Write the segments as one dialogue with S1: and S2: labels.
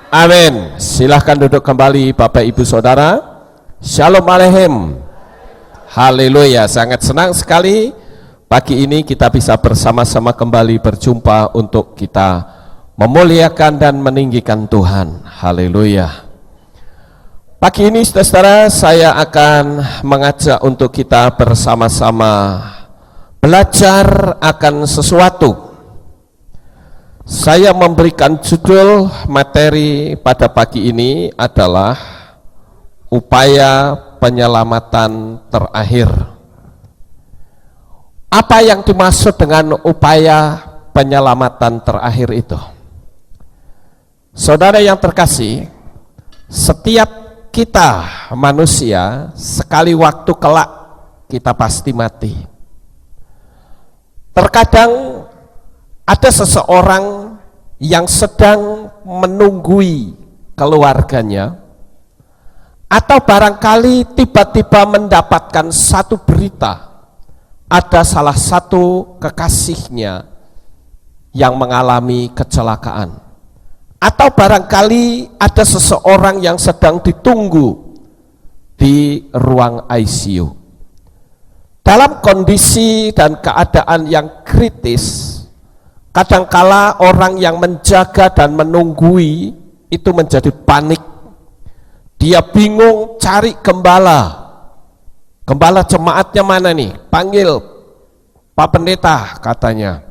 S1: Amin. Silahkan duduk kembali Bapak Ibu Saudara. Shalom Aleichem. Haleluya. Sangat senang sekali pagi ini kita bisa bersama-sama kembali berjumpa untuk kita memuliakan dan meninggikan Tuhan. Haleluya. Pagi ini saudara, saya akan mengajak untuk kita bersama-sama belajar akan sesuatu. Saya memberikan judul materi pada pagi ini adalah upaya penyelamatan terakhir. Apa yang dimaksud dengan upaya penyelamatan terakhir itu? Saudara yang terkasih, setiap kita manusia sekali waktu kelak kita pasti mati. Terkadang ada seseorang yang sedang menunggui keluarganya, atau barangkali tiba-tiba mendapatkan satu berita, ada salah satu kekasihnya yang mengalami kecelakaan, atau barangkali ada seseorang yang sedang ditunggu di ruang ICU. Dalam kondisi dan keadaan yang kritis, kadangkala orang yang menjaga dan menunggui itu menjadi panik. Dia bingung cari gembala. Gembala jemaatnya mana nih? Panggil Pak Pendeta katanya.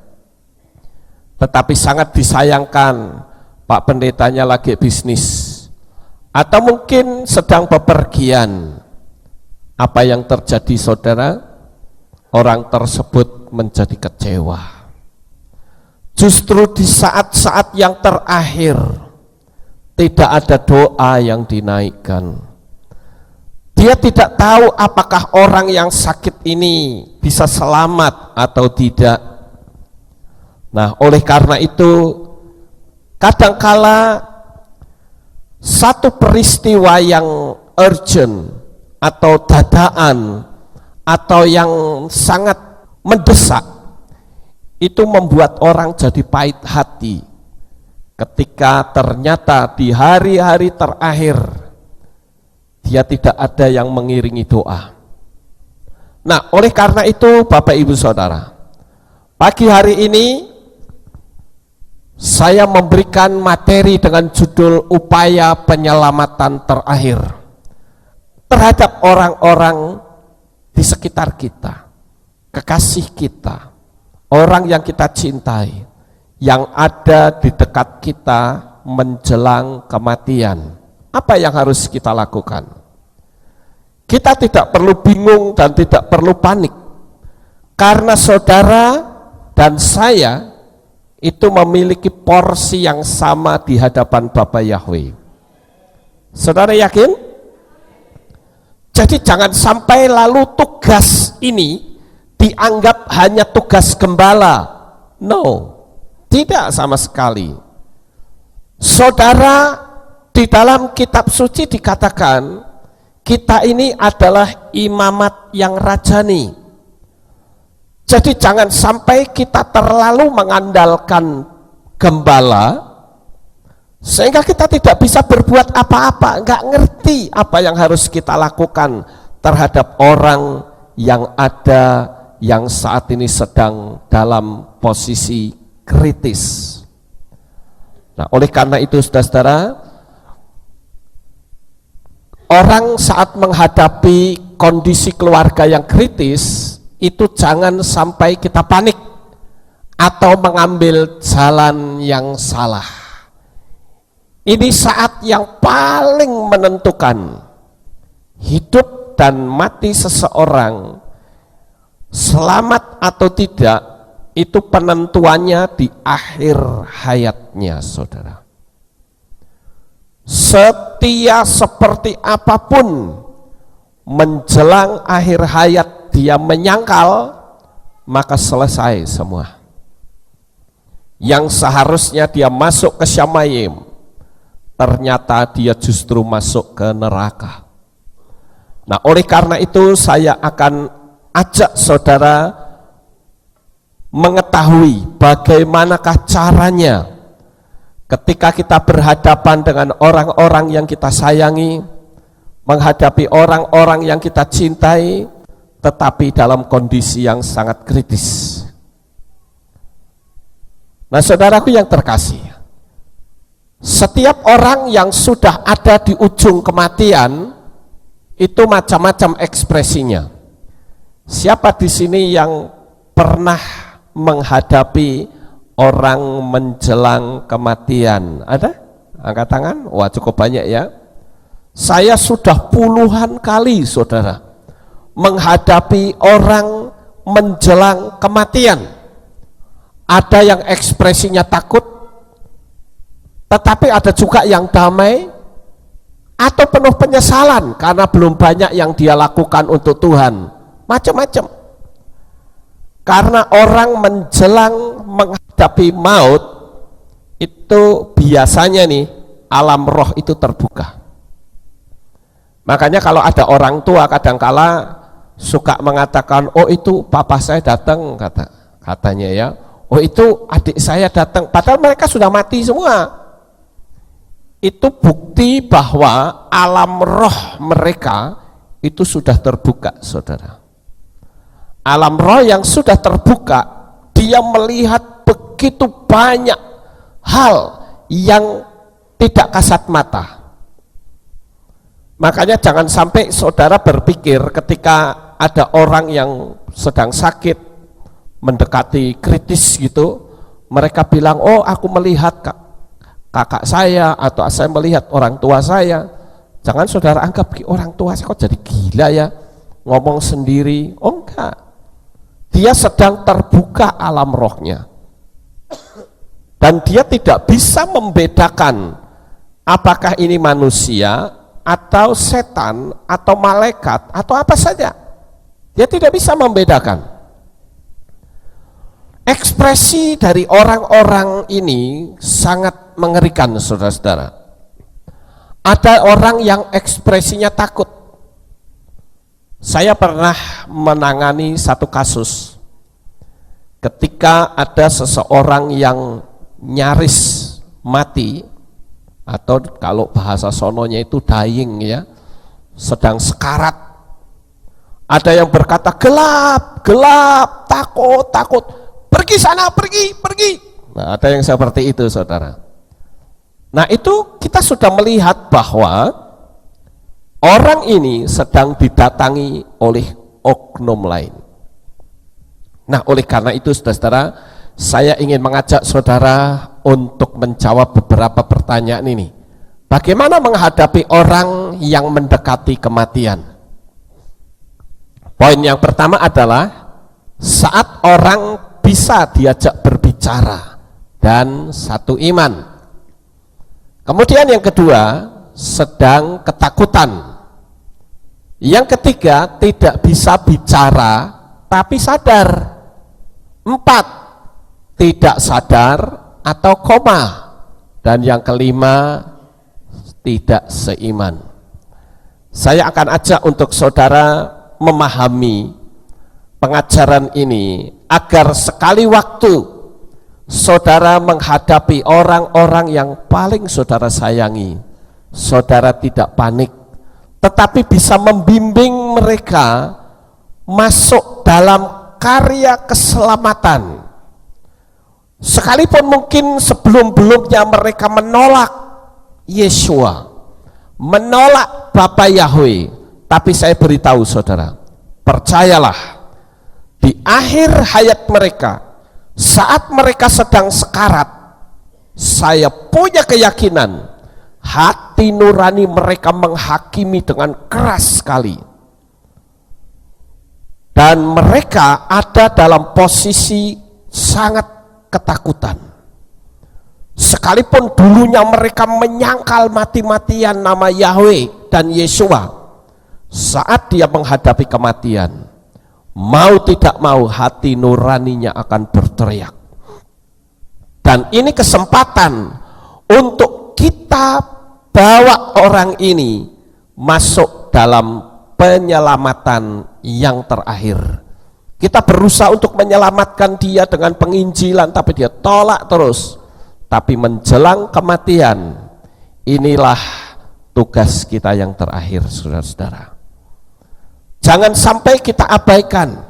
S1: Tetapi sangat disayangkan Pak Pendetanya lagi bisnis. Atau mungkin sedang bepergian. Apa yang terjadi saudara? Orang tersebut menjadi kecewa. Justru di saat-saat yang terakhir tidak ada doa yang dinaikkan. Dia tidak tahu apakah orang yang sakit ini bisa selamat atau tidak. Nah, oleh karena itu kadangkala satu peristiwa yang urgent atau dadaan atau yang sangat mendesak itu membuat orang jadi pahit hati ketika ternyata di hari-hari terakhir dia tidak ada yang mengiringi doa. Nah, oleh karena itu Bapak Ibu Saudara, pagi hari ini saya memberikan materi dengan judul upaya penyelamatan terakhir terhadap orang-orang di sekitar kita, kekasih kita, orang yang kita cintai, yang ada di dekat kita menjelang kematian. Apa yang harus kita lakukan? Kita tidak perlu bingung dan tidak perlu panik, karena saudara dan saya itu memiliki porsi yang sama di hadapan Bapa Yahweh. Saudara yakin? Jadi jangan sampai lalu tugas ini dianggap hanya tugas gembala. No, tidak sama sekali. Saudara, di dalam kitab suci dikatakan kita ini adalah imamat yang rajani. Jadi jangan sampai kita terlalu mengandalkan gembala sehingga kita tidak bisa berbuat apa-apa, nggak ngerti apa yang harus kita lakukan terhadap orang yang ada yang saat ini sedang dalam posisi kritis. Nah, oleh karena itu saudara-saudara, orang saat menghadapi kondisi keluarga yang kritis itu jangan sampai kita panik atau mengambil jalan yang salah. Ini saat yang paling menentukan hidup dan mati seseorang, selamat atau tidak, itu penentuannya di akhir hayatnya saudara. Setia seperti apapun menjelang akhir hayat dia menyangkal, maka selesai semua. Yang seharusnya dia masuk ke Syamayim, ternyata dia justru masuk ke neraka. Nah, oleh karena itu saya akan ajak saudara mengetahui bagaimanakah caranya Ketika kita berhadapan dengan orang-orang yang kita sayangi, menghadapi orang-orang yang kita cintai, tetapi dalam kondisi yang sangat kritis. Nah, saudaraku yang terkasih, setiap orang yang sudah ada di ujung kematian itu macam-macam ekspresinya. Siapa di sini yang pernah menghadapi orang menjelang kematian? Ada? Angkat tangan. Wah, cukup banyak ya. Saya sudah puluhan kali, saudara, menghadapi orang menjelang kematian. Ada yang ekspresinya takut, tetapi ada juga yang damai atau penuh penyesalan karena belum banyak yang dia lakukan untuk Tuhan. Macam-macam. Karena orang menjelang menghadapi maut itu biasanya nih alam roh itu terbuka. Makanya kalau ada orang tua kadangkala suka mengatakan, oh itu papa saya datang, katanya ya, oh itu adik saya datang, padahal mereka sudah mati semua. Itu bukti bahwa alam roh mereka itu sudah terbuka, saudara. Alam roh yang sudah terbuka, dia melihat begitu banyak hal yang tidak kasat mata. Makanya jangan sampai saudara berpikir ketika ada orang yang sedang sakit, mendekati kritis gitu, mereka bilang, oh aku melihat kakak saya, atau saya melihat orang tua saya. Jangan saudara anggap orang tua saya kok jadi gila ya, ngomong sendiri. Oh enggak, dia sedang terbuka alam rohnya, dan dia tidak bisa membedakan apakah ini manusia atau setan atau malaikat atau apa saja. Dia tidak bisa membedakan. Ekspresi dari orang-orang ini sangat mengerikan, saudara-saudara. Ada orang yang ekspresinya takut. Saya pernah menangani satu kasus ketika ada seseorang yang nyaris mati, atau kalau bahasa sononya itu dying ya, sedang sekarat. Ada yang berkata, gelap, gelap, takut, takut, pergi sana, pergi. Nah, ada yang seperti itu, saudara. Nah, itu kita sudah melihat bahwa orang ini sedang didatangi oleh oknum lain. Nah, oleh karena itu, saudara-saudara, saya ingin mengajak saudara untuk menjawab beberapa pertanyaan ini. Bagaimana menghadapi orang yang mendekati kematian? Poin yang pertama adalah saat orang bisa diajak berbicara dan satu iman. Kemudian yang kedua, sedang ketakutan. Yang ketiga, tidak bisa bicara tapi sadar. 4, tidak sadar atau koma. Dan yang kelima, tidak seiman. Saya akan ajak untuk saudara memahami pengajaran ini agar sekali waktu saudara menghadapi orang-orang yang paling saudara sayangi, saudara tidak panik, tetapi bisa membimbing mereka masuk dalam karya keselamatan. Sekalipun mungkin sebelum-belumnya mereka menolak Yeshua, menolak Bapa Yahweh, tapi saya beritahu saudara, percayalah, di akhir hayat mereka, saat mereka sedang sekarat, saya punya keyakinan hati nurani mereka menghakimi dengan keras sekali, dan mereka ada dalam posisi sangat ketakutan. Sekalipun dulunya mereka menyangkal mati-matian nama Yahweh dan Yeshua, saat dia menghadapi kematian, mau tidak mau hati nuraninya akan berteriak. Dan ini kesempatan untuk kita bawa orang ini masuk dalam penyelamatan yang terakhir. Kita berusaha untuk menyelamatkan dia dengan penginjilan, tapi dia tolak terus. tapi menjelang kematian, inilah tugas kita yang terakhir, saudara-saudara. Jangan sampai kita abaikan,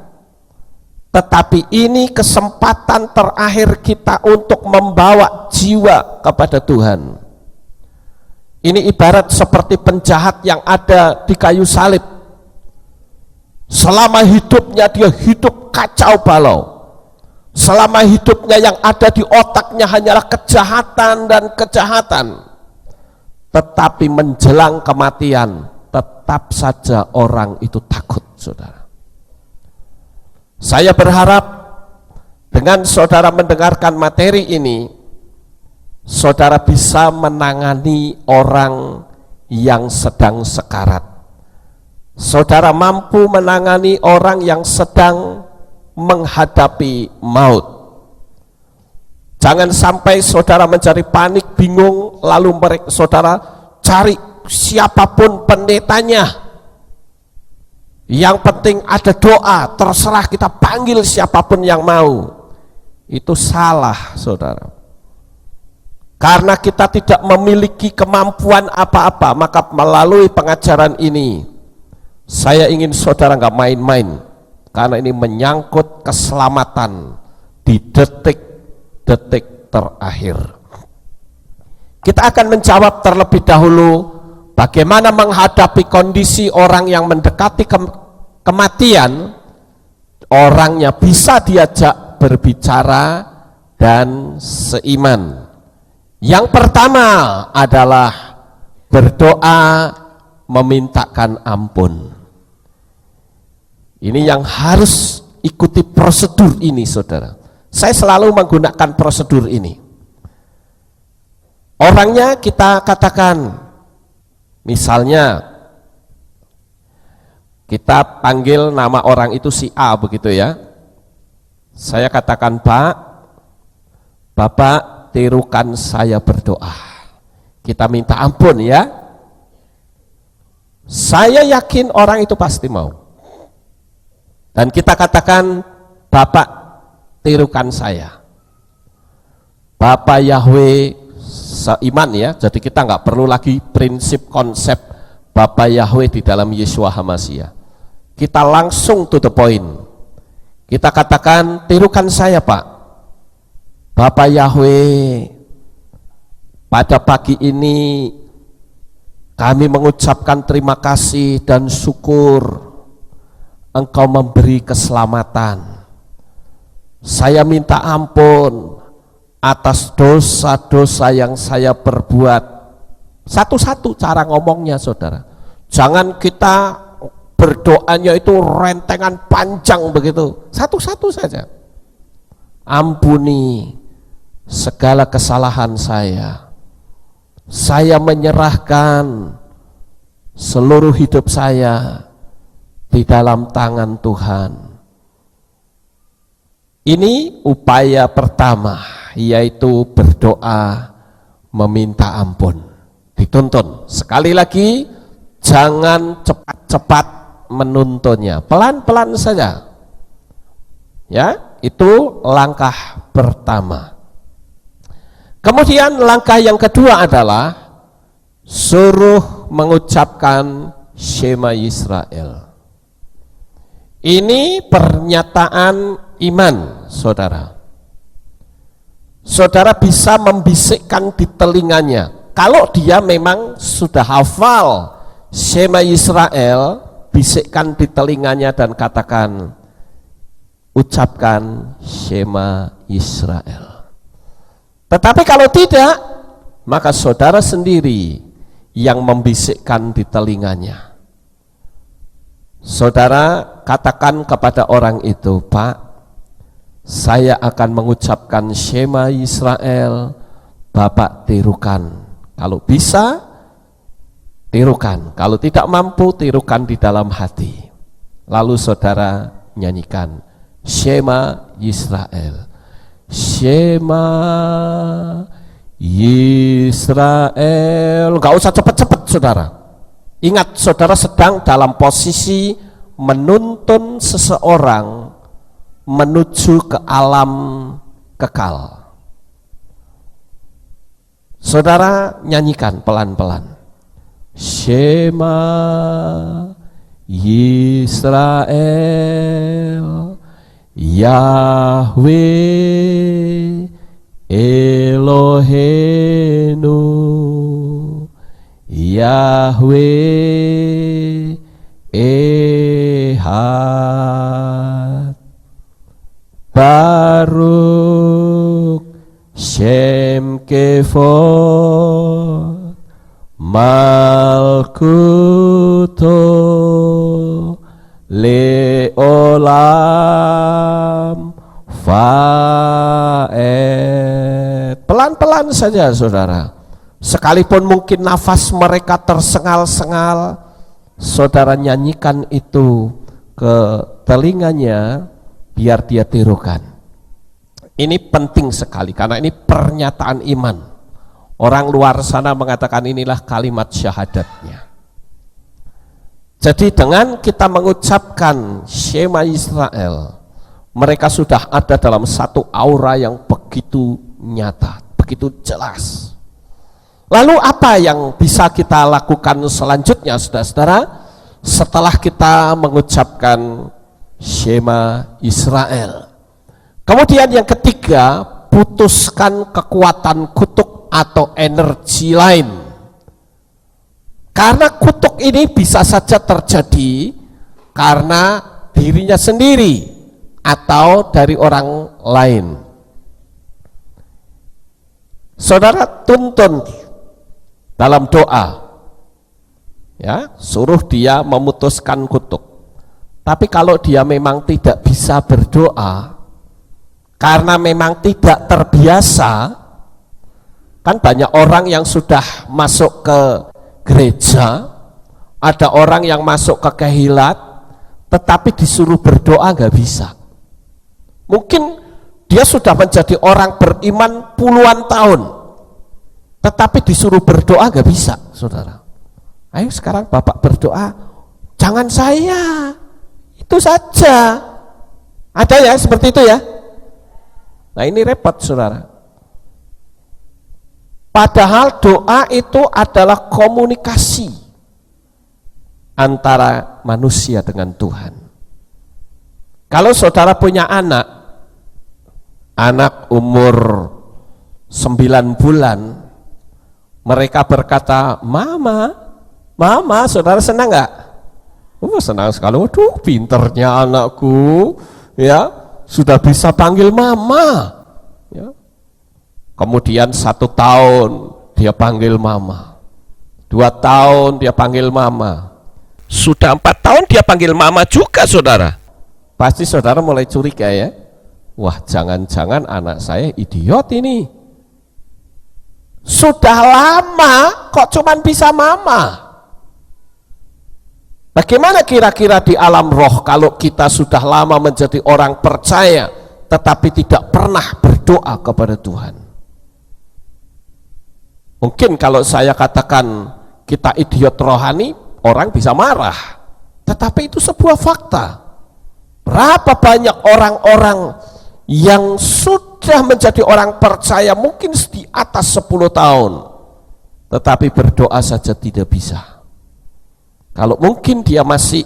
S1: tetapi ini kesempatan terakhir kita untuk membawa jiwa kepada Tuhan. Ini ibarat seperti penjahat yang ada di kayu salib. Selama hidupnya dia hidup kacau balau. Selama hidupnya yang ada di otaknya hanyalah kejahatan dan kejahatan. Tetapi menjelang kematian, tetap saja orang itu takut, saudara. Saya berharap dengan saudara mendengarkan materi ini, saudara bisa menangani orang yang sedang sekarat. Saudara mampu menangani orang yang sedang menghadapi maut. Jangan sampai saudara mencari panik, bingung, lalu saudara cari siapapun pendetanya. Yang penting ada doa, terserah kita panggil siapapun yang mau. Itu salah, saudara. Karena kita tidak memiliki kemampuan apa-apa, maka melalui pengajaran ini, saya ingin saudara nggak main-main. Karena ini menyangkut keselamatan di detik-detik terakhir. Kita akan menjawab terlebih dahulu bagaimana menghadapi kondisi orang yang mendekati kematian. Orangnya bisa diajak berbicara dan seiman. Yang pertama adalah berdoa memintakan ampun. Ini yang harus ikuti prosedur ini, saudara. Saya selalu menggunakan prosedur ini. Orangnya kita katakan, misalnya kita panggil nama orang itu si A begitu ya. Saya katakan, Pak, Bapak tirukan saya berdoa. Kita minta ampun ya. Saya yakin orang itu pasti mau. Dan kita katakan, Bapak tirukan saya. Bapak Yahweh seiman ya, jadi kita nggak perlu lagi prinsip konsep Bapak Yahweh di dalam Yeshua HaMashiach. Kita langsung to the point. Kita katakan, tirukan saya Pak. Bapak Yahweh, pada pagi ini kami mengucapkan terima kasih dan syukur Engkau memberi keselamatan. Saya minta ampun atas dosa-dosa yang saya perbuat. Satu-satu cara ngomongnya, saudara. Jangan kita berdoanya itu rentengan panjang begitu. Satu-satu saja. Ampuni segala kesalahan saya. Saya menyerahkan seluruh hidup saya di dalam tangan Tuhan. Ini upaya pertama, yaitu berdoa meminta ampun. Dituntun. Sekali lagi, jangan cepat-cepat menuntunnya, pelan-pelan saja. Ya, itu langkah pertama. Kemudian langkah yang kedua adalah suruh mengucapkan Shema Yisrael. Ini pernyataan iman, saudara. Saudara bisa membisikkan di telinganya. Kalau dia memang sudah hafal Shema Yisrael, bisikkan di telinganya dan katakan, ucapkan Shema Yisrael. Tetapi kalau tidak, maka saudara sendiri yang membisikkan di telinganya. Saudara katakan kepada orang itu, Pak, saya akan mengucapkan Shema Yisrael, Bapak tirukan. Kalau bisa, tirukan. Kalau tidak mampu, tirukan di dalam hati. Lalu saudara nyanyikan Shema Yisrael. Shema Yisrael. Gak usah cepat-cepat, saudara. Ingat, saudara sedang dalam posisi menuntun seseorang menuju ke alam kekal. Saudara nyanyikan pelan-pelan. Shema Yisrael, Yahweh Eloheinu, Yahweh Ehad, Baruk Shem Kevod, Malkuto Leolam Faed. Pelan-pelan saja saudara. Sekalipun mungkin nafas mereka tersengal-sengal, saudara nyanyikan itu ke telinganya biar dia tirukan. Ini penting sekali karena ini pernyataan iman. Orang luar sana mengatakan inilah kalimat syahadatnya. Jadi dengan kita mengucapkan Shema Israel, mereka sudah ada dalam satu aura yang begitu nyata, begitu jelas. Lalu apa yang bisa kita lakukan selanjutnya saudara-saudara? Setelah kita mengucapkan Shema Israel, kemudian yang ketiga, putuskan kekuatan kutuk atau energi lain. Karena kutuk ini bisa saja terjadi karena dirinya sendiri atau dari orang lain. Saudara tuntun dalam doa, ya, suruh dia memutuskan kutuk. Tapi kalau dia memang tidak bisa berdoa karena memang tidak terbiasa, kan banyak orang yang sudah masuk ke gereja, ada orang yang masuk ke kehilat, tetapi disuruh berdoa nggak bisa. Mungkin dia sudah menjadi orang beriman puluhan tahun, tetapi disuruh berdoa nggak bisa, saudara. Ayo sekarang Bapak berdoa, jangan saya, itu saja. Ada ya seperti itu ya? Nah ini repot saudara. Padahal doa itu adalah komunikasi antara manusia dengan Tuhan. Kalau saudara punya anak umur 9 bulan, mereka berkata, Mama, saudara senang nggak? Oh senang sekali, waduh pinternya anakku, ya sudah bisa panggil mama. Ya. Kemudian 1 tahun dia panggil mama, 2 tahun dia panggil mama, sudah 4 tahun dia panggil mama juga saudara. Pasti saudara mulai curiga ya, wah jangan-jangan anak saya idiot ini, sudah lama kok cuman bisa mama. Bagaimana kira-kira di alam roh kalau kita sudah lama menjadi orang percaya tetapi tidak pernah berdoa kepada Tuhan? Mungkin kalau saya katakan kita idiot rohani, orang bisa marah. Tetapi itu sebuah fakta. Berapa banyak orang-orang yang sudah menjadi orang percaya mungkin di atas 10 tahun, tetapi berdoa saja tidak bisa. Kalau mungkin dia masih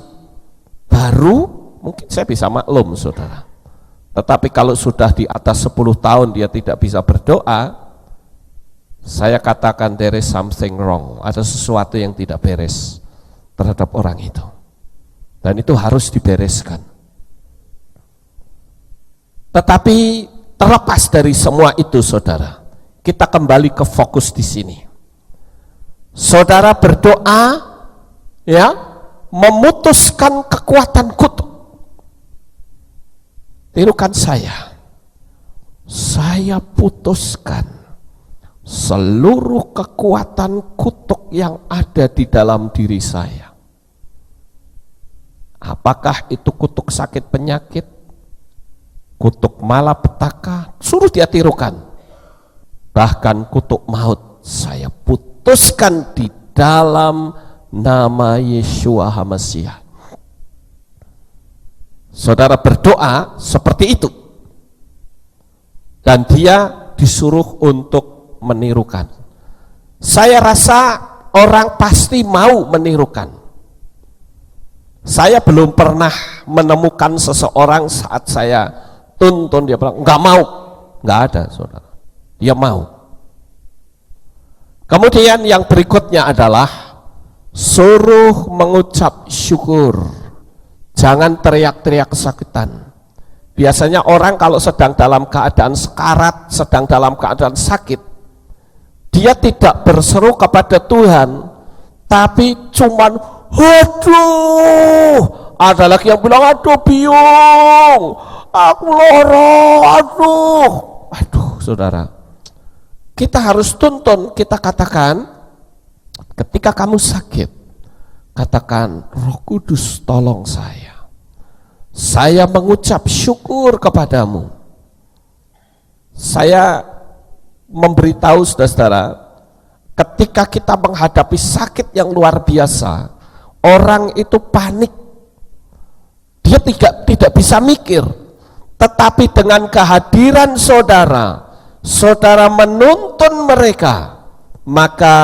S1: baru, mungkin saya bisa maklum saudara. Tetapi kalau sudah di atas 10 tahun dia tidak bisa berdoa, saya katakan there is something wrong, ada sesuatu yang tidak beres terhadap orang itu, dan itu harus dibereskan. Tetapi terlepas dari semua itu saudara, kita kembali ke fokus di sini. Saudara berdoa, ya, memutuskan kekuatan kutuk. Tirukan saya putuskan seluruh kekuatan kutuk yang ada di dalam diri saya. Apakah itu kutuk sakit penyakit, kutuk malapetaka, suruh dia tirukan. Bahkan kutuk maut, saya putuskan di dalam nama Yeshua HaMashiach. Saudara berdoa seperti itu, dan dia disuruh untuk menirukan. Saya rasa orang pasti mau menirukan. Saya belum pernah menemukan seseorang saat saya tuntun dia bilang nggak mau, nggak ada, saudara. Dia mau. Kemudian yang berikutnya adalah suruh mengucap syukur. Jangan teriak-teriak kesakitan. Biasanya orang kalau sedang dalam keadaan sekarat, sedang dalam keadaan sakit, dia tidak berseru kepada Tuhan, tapi cuman aduh. Ada lagi yang bilang aduh biung, aku loro, aduh saudara. Kita harus tuntun, kita katakan ketika kamu sakit, katakan Roh Kudus tolong saya mengucap syukur kepadamu. Saya memberitahu saudara-saudara, ketika kita menghadapi sakit yang luar biasa, orang itu panik, dia tidak bisa mikir. Tetapi dengan kehadiran saudara menuntun mereka, maka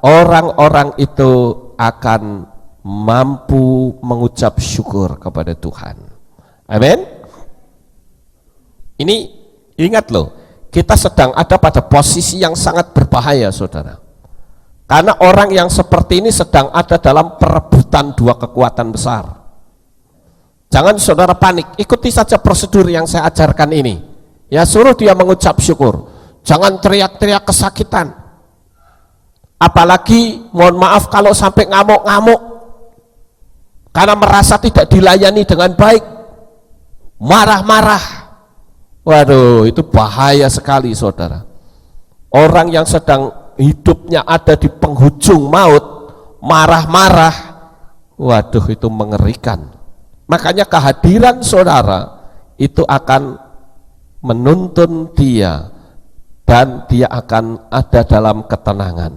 S1: orang-orang itu akan mampu mengucap syukur kepada Tuhan. Amin. Ini ingat loh, kita sedang ada pada posisi yang sangat berbahaya, saudara. Karena orang yang seperti ini sedang ada dalam perebutan dua kekuatan besar. Jangan saudara panik, ikuti saja prosedur yang saya ajarkan ini. Ya, suruh dia mengucap syukur. Jangan teriak-teriak kesakitan. Apalagi, mohon maaf kalau sampai ngamuk-ngamuk. Karena merasa tidak dilayani dengan baik. Marah-marah. Waduh, itu bahaya sekali, saudara. Orang yang sedang hidupnya ada di penghujung maut, marah-marah, waduh itu mengerikan. Makanya kehadiran saudara itu akan menuntun dia, dan dia akan ada dalam ketenangan.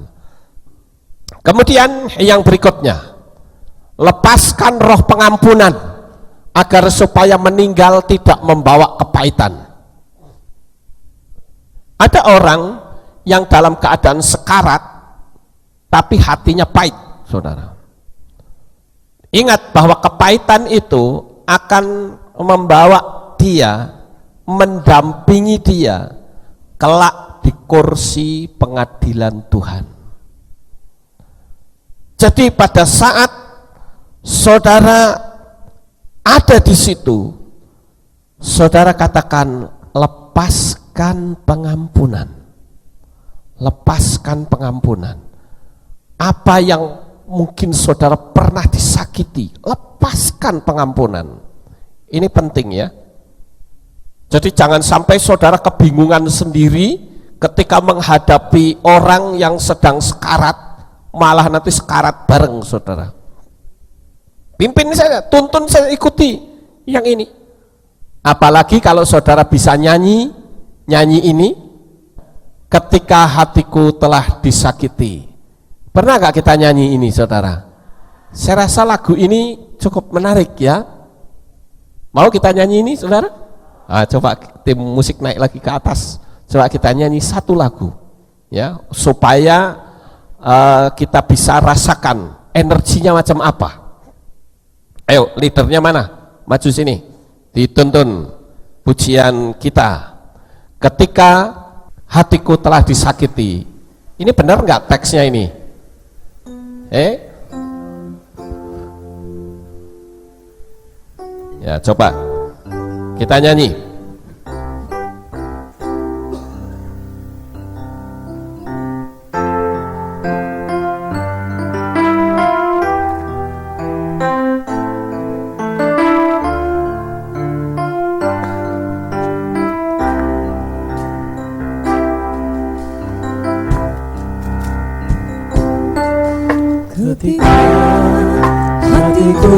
S1: Kemudian yang berikutnya, lepaskan roh pengampunan, agar supaya meninggal tidak membawa kepahitan. Ada orang yang dalam keadaan sekarat, tapi hatinya pahit, saudara. Ingat bahwa kepahitan itu akan membawa dia, mendampingi dia, kelak di kursi pengadilan Tuhan. Jadi pada saat saudara ada di situ, saudara katakan lepaskan pengampunan. Lepaskan pengampunan. Apa yang mungkin saudara pernah disakiti, lepaskan pengampunan. Ini penting ya. Jadi jangan sampai saudara kebingungan sendiri ketika menghadapi orang yang sedang sekarat, malah nanti sekarat bareng saudara. Pimpin saya, tuntun saya, ikuti yang ini. Apalagi kalau saudara bisa nyanyi ini, ketika hatiku telah disakiti. Pernah gak kita nyanyi ini, saudara? Saya rasa lagu ini cukup menarik ya. Mau kita nyanyi ini, saudara? Coba tim musik naik lagi ke atas. Coba kita nyanyi satu lagu, ya, supaya kita bisa rasakan energinya macam apa. Ayo, leadernya mana? Maju sini. Dituntun pujian kita. Ketika hatiku telah disakiti. Ini benar nggak teksnya ini? Ya, coba kita nyanyi.
S2: Ketika hatiku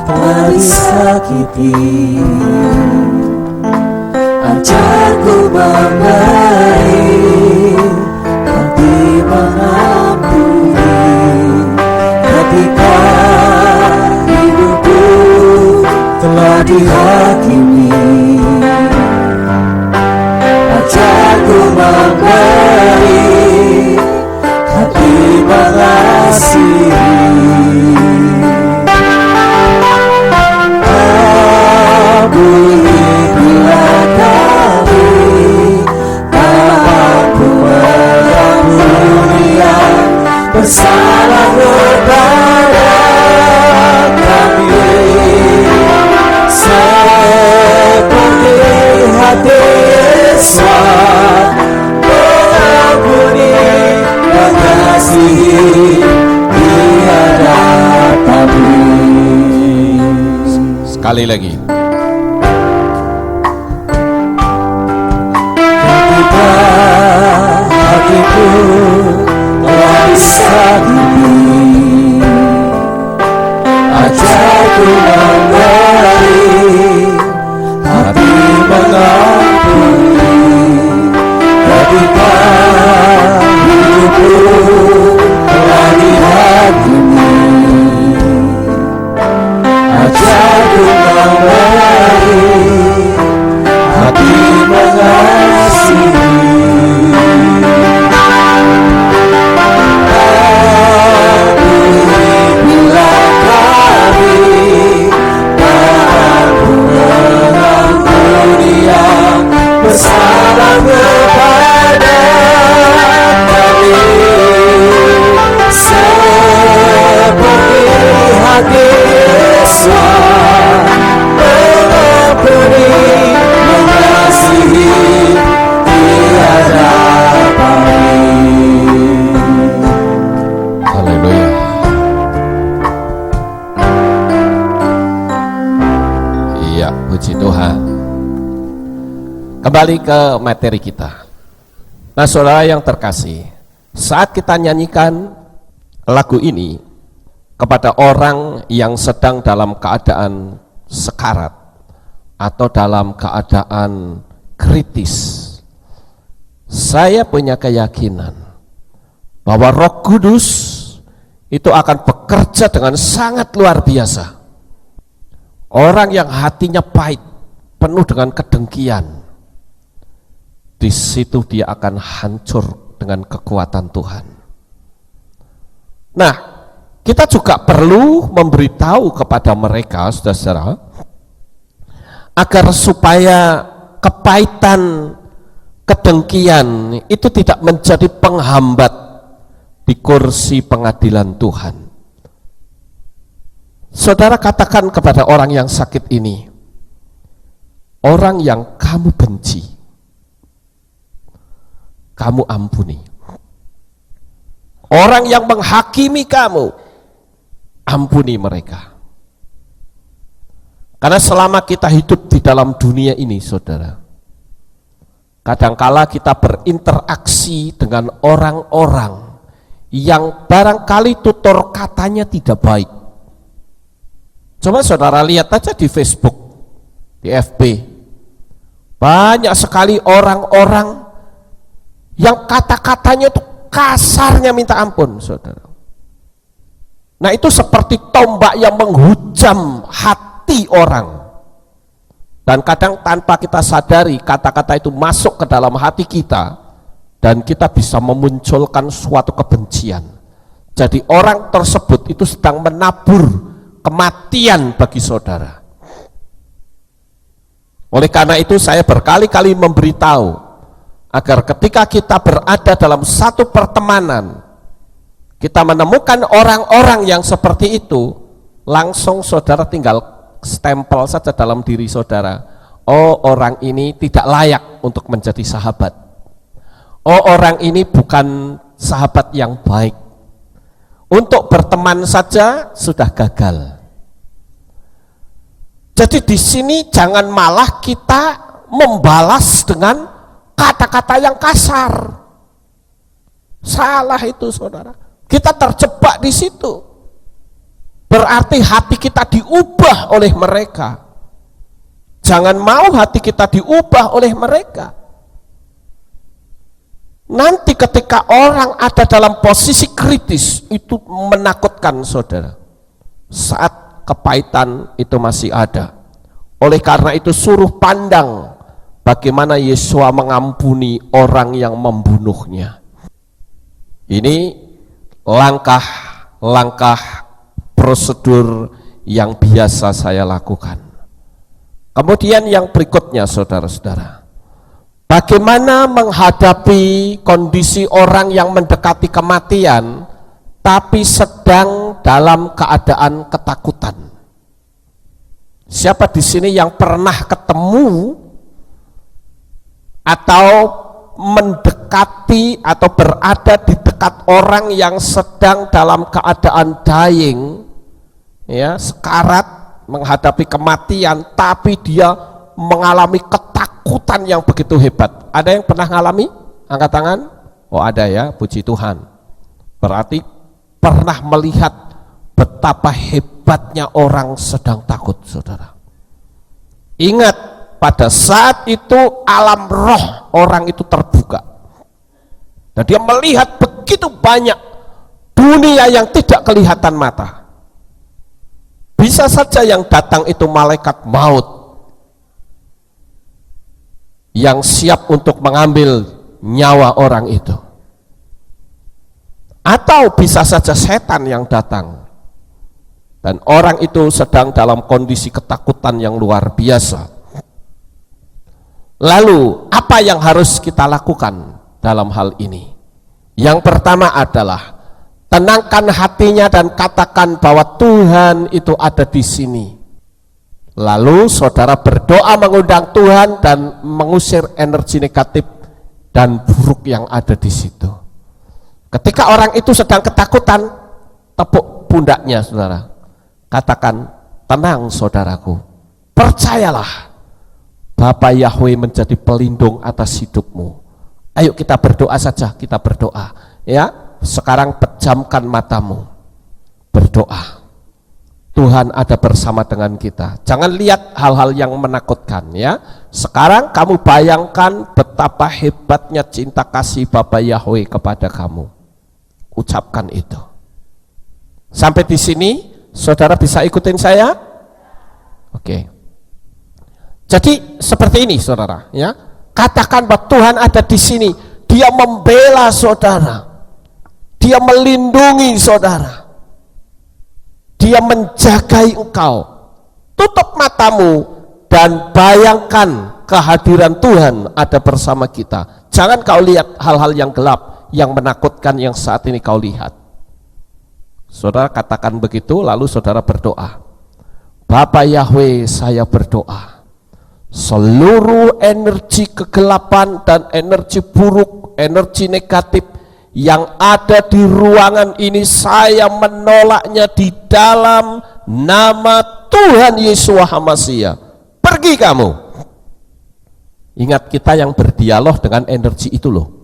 S2: telah disakiti, ajarku memberi hati mengampuni. Ketika hidupku telah dihakimi, ajarku memberi Ampuni bila kami tak mampu mengampuni yang bersalah kepada kami, seperti hati Yesus mengampuni mengasihi di hadapan-Mu.
S1: Sekali lagi.
S2: Ketika hatiku telah disakiti, ajarku memberi hati mengampuni. Ketika hidupku telah dihakimi, ajarku memberi hati mengasihi. Ampuni bila kami tak mampu mengampuni yang bersalah kepada kami, seperti hati Yesus mengampuni mengasihi di hadapan-Mu.
S1: Haleluya. Iya, puji Tuhan. Kembali ke materi kita. Nah, saudara yang terkasih, saat kita nyanyikan lagu ini kepada orang yang sedang dalam keadaan sekarat atau dalam keadaan kritis, saya punya keyakinan bahwa Roh Kudus itu akan bekerja dengan sangat luar biasa. Orang yang hatinya pahit, penuh dengan kedengkian, di situ dia akan hancur dengan kekuatan Tuhan. Nah, kita juga perlu memberitahu kepada mereka, saudara-saudara, agar supaya kepahitan, kedengkian itu tidak menjadi penghambat di kursi pengadilan Tuhan. Saudara katakan kepada orang yang sakit ini, orang yang kamu benci, kamu ampuni. Orang yang menghakimi kamu, ampuni mereka. Karena selama kita hidup di dalam dunia ini, saudara, kadangkala kita berinteraksi dengan orang-orang yang barangkali tutur katanya tidak baik. Coba saudara lihat aja di Facebook, di FB, banyak sekali orang-orang yang kata-katanya itu kasarnya minta ampun, saudara. Nah, itu seperti tombak yang menghujam hati orang. Dan kadang tanpa kita sadari kata-kata itu masuk ke dalam hati kita dan kita bisa memunculkan suatu kebencian. Jadi orang tersebut itu sedang menabur kematian bagi saudara. Oleh karena itu saya berkali-kali memberitahu agar ketika kita berada dalam satu pertemanan, kita menemukan orang-orang yang seperti itu, langsung saudara tinggal stempel saja dalam diri saudara, oh orang ini tidak layak untuk menjadi sahabat, oh orang ini bukan sahabat yang baik, untuk berteman saja sudah gagal. Jadi di sini jangan malah kita membalas dengan kata-kata yang kasar. Salah itu, saudara. Kita terjebak di situ. Berarti hati kita diubah oleh mereka. Jangan mau hati kita diubah oleh mereka. Nanti ketika orang ada dalam posisi kritis, itu menakutkan, saudara. Saat kepahitan itu masih ada. Oleh karena itu suruh pandang bagaimana Yesus mengampuni orang yang membunuhnya. Ini langkah langkah prosedur yang biasa saya lakukan. Kemudian yang berikutnya saudara-saudara, bagaimana menghadapi kondisi orang yang mendekati kematian tapi sedang dalam keadaan ketakutan. Siapa di sini yang pernah ketemu atau mendekati atau berada di dekat orang yang sedang dalam keadaan dying, ya, sekarat, menghadapi kematian, tapi dia mengalami ketakutan yang begitu hebat? Ada yang pernah mengalami? Angkat tangan. Oh ada ya, puji Tuhan. Berarti pernah melihat betapa hebatnya orang sedang takut, saudara. Ingat, pada saat itu alam roh orang itu terbuka. Dan dia melihat begitu banyak dunia yang tidak kelihatan mata. Bisa saja yang datang itu malaikat maut yang siap untuk mengambil nyawa orang itu. Atau bisa saja setan yang datang dan orang itu sedang dalam kondisi ketakutan yang luar biasa. Lalu apa yang harus kita lakukan dalam hal ini? Yang pertama adalah tenangkan hatinya dan katakan bahwa Tuhan itu ada di sini. Lalu saudara berdoa mengundang Tuhan dan mengusir energi negatif dan buruk yang ada di situ. Ketika orang itu sedang ketakutan, tepuk pundaknya saudara. Katakan, tenang saudaraku, percayalah Bapa Yahweh menjadi pelindung atas hidupmu. Ayo kita berdoa saja, kita berdoa. Ya, sekarang pejamkan matamu, berdoa. Tuhan ada bersama dengan kita. Jangan lihat hal-hal yang menakutkan ya. Sekarang kamu bayangkan betapa hebatnya cinta kasih Bapa Yahweh kepada kamu. Ucapkan itu. Sampai di sini, saudara bisa ikutin saya? Oke. Jadi seperti ini, saudara. Ya, katakan bahwa Tuhan ada di sini. Dia membela saudara. Dia melindungi saudara. Dia menjagai engkau. Tutup matamu dan bayangkan kehadiran Tuhan ada bersama kita. Jangan kau lihat hal-hal yang gelap, yang menakutkan yang saat ini kau lihat. Saudara katakan begitu, lalu saudara berdoa. Bapa Yahweh, saya berdoa, seluruh energi kegelapan dan energi buruk, energi negatif yang ada di ruangan ini, saya menolaknya di dalam nama Tuhan Yesus HaMasiah. Pergi kamu. Ingat, kita yang berdialog dengan energi itu loh.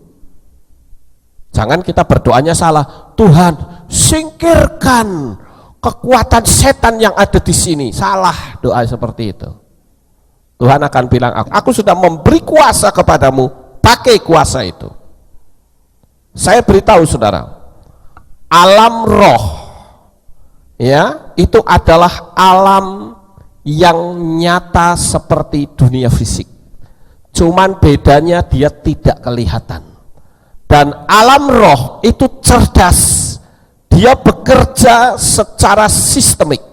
S1: Jangan kita berdoanya salah. Tuhan, singkirkan kekuatan setan yang ada di sini. Salah doa seperti itu. Tuhan akan bilang, aku sudah memberi kuasa kepadamu, pakai kuasa itu. Saya beritahu saudara, alam roh ya, itu adalah alam yang nyata seperti dunia fisik. Cuman bedanya dia tidak kelihatan. Dan alam roh itu cerdas, dia bekerja secara sistemik.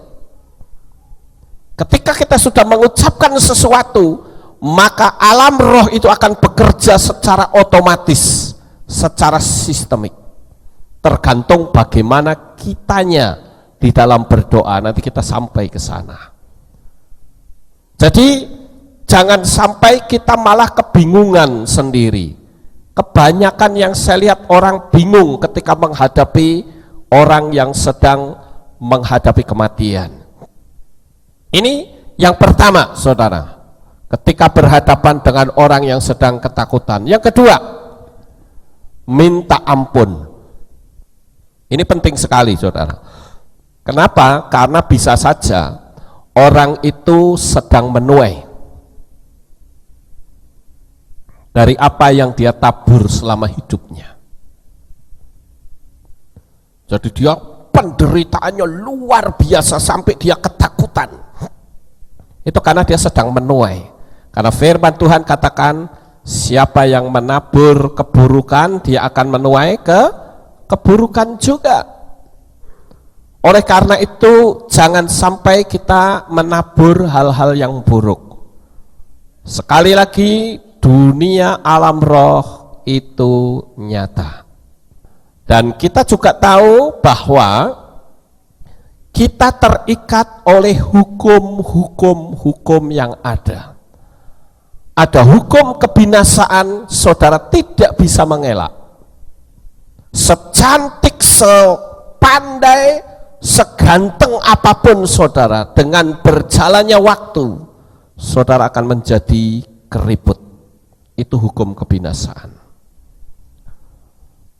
S1: Ketika kita sudah mengucapkan sesuatu, maka alam roh itu akan bekerja secara otomatis, secara sistemik. Tergantung bagaimana kitanya di dalam berdoa. Nanti kita sampai ke sana. Jadi jangan sampai kita malah kebingungan sendiri. Kebanyakan yang saya lihat orang bingung ketika menghadapi orang yang sedang menghadapi kematian. Ini yang pertama, saudara. Ketika berhadapan dengan orang yang sedang ketakutan. Yang kedua, minta ampun. Ini penting sekali, saudara. Kenapa? Karena bisa saja orang itu sedang menuai dari apa yang dia tabur selama hidupnya. Jadi dia penderitaannya luar biasa sampai dia ketakutan. Itu karena dia sedang menuai. Karena firman Tuhan katakan, siapa yang menabur keburukan, dia akan menuai keburukan juga. Oleh karena itu, jangan sampai kita menabur hal-hal yang buruk. Sekali lagi, dunia alam roh itu nyata. Dan kita juga tahu bahwa kita terikat oleh hukum-hukum yang ada. Ada hukum kebinasaan, saudara tidak bisa mengelak. Secantik, sepandai, seganteng apapun saudara, dengan berjalannya waktu, saudara akan menjadi keriput. Itu hukum kebinasaan.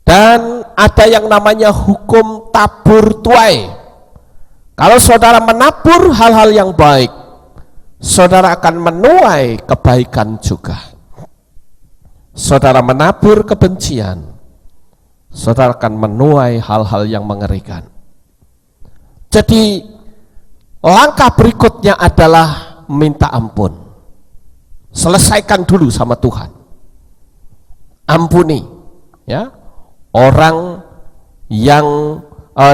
S1: Dan ada yang namanya hukum tabur tuai. Kalau saudara menabur hal-hal yang baik, saudara akan menuai kebaikan juga. Saudara menabur kebencian, saudara akan menuai hal-hal yang mengerikan. Jadi langkah berikutnya adalah minta ampun. Selesaikan dulu sama Tuhan. Ampuni, ya. Orang yang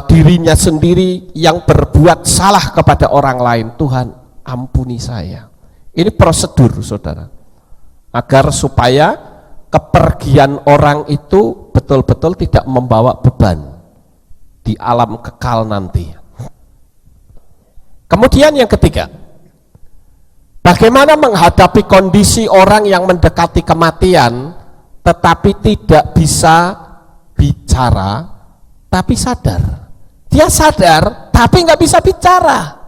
S1: dirinya sendiri yang berbuat salah kepada orang lain, Tuhan ampuni saya. Ini prosedur saudara, agar supaya kepergian orang itu betul-betul tidak membawa beban di alam kekal nanti. Kemudian yang ketiga, bagaimana menghadapi kondisi orang yang mendekati kematian tetapi tidak bisa bicara tapi sadar. Dia sadar tapi nggak bisa bicara.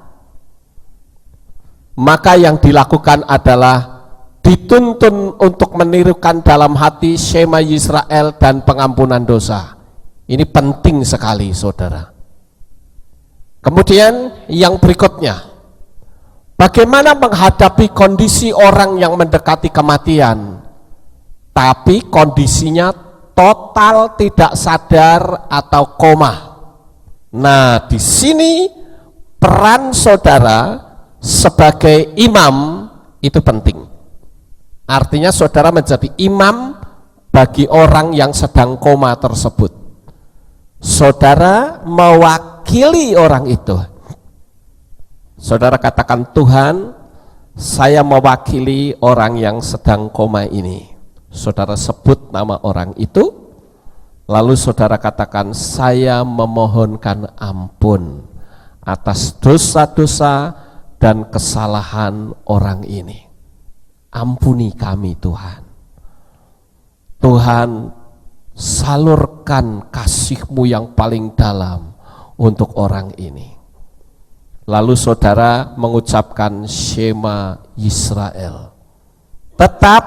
S1: Maka yang dilakukan adalah dituntun untuk menirukan dalam hati Shema Yisrael dan pengampunan dosa. Ini penting sekali saudara. Kemudian yang berikutnya, bagaimana menghadapi kondisi orang yang mendekati kematian tapi kondisinya total tidak sadar atau koma. Nah, di sini peran saudara sebagai imam itu penting. Artinya saudara menjadi imam bagi orang yang sedang koma tersebut. Saudara mewakili orang itu. Saudara katakan, Tuhan, saya mewakili orang yang sedang koma ini. Saudara sebut nama orang itu, lalu saudara katakan, saya memohonkan ampun atas dosa-dosa dan kesalahan orang ini. Ampuni kami Tuhan. Tuhan, salurkan kasih-Mu yang paling dalam untuk orang ini. Lalu saudara mengucapkan Shema Yisrael. Tetap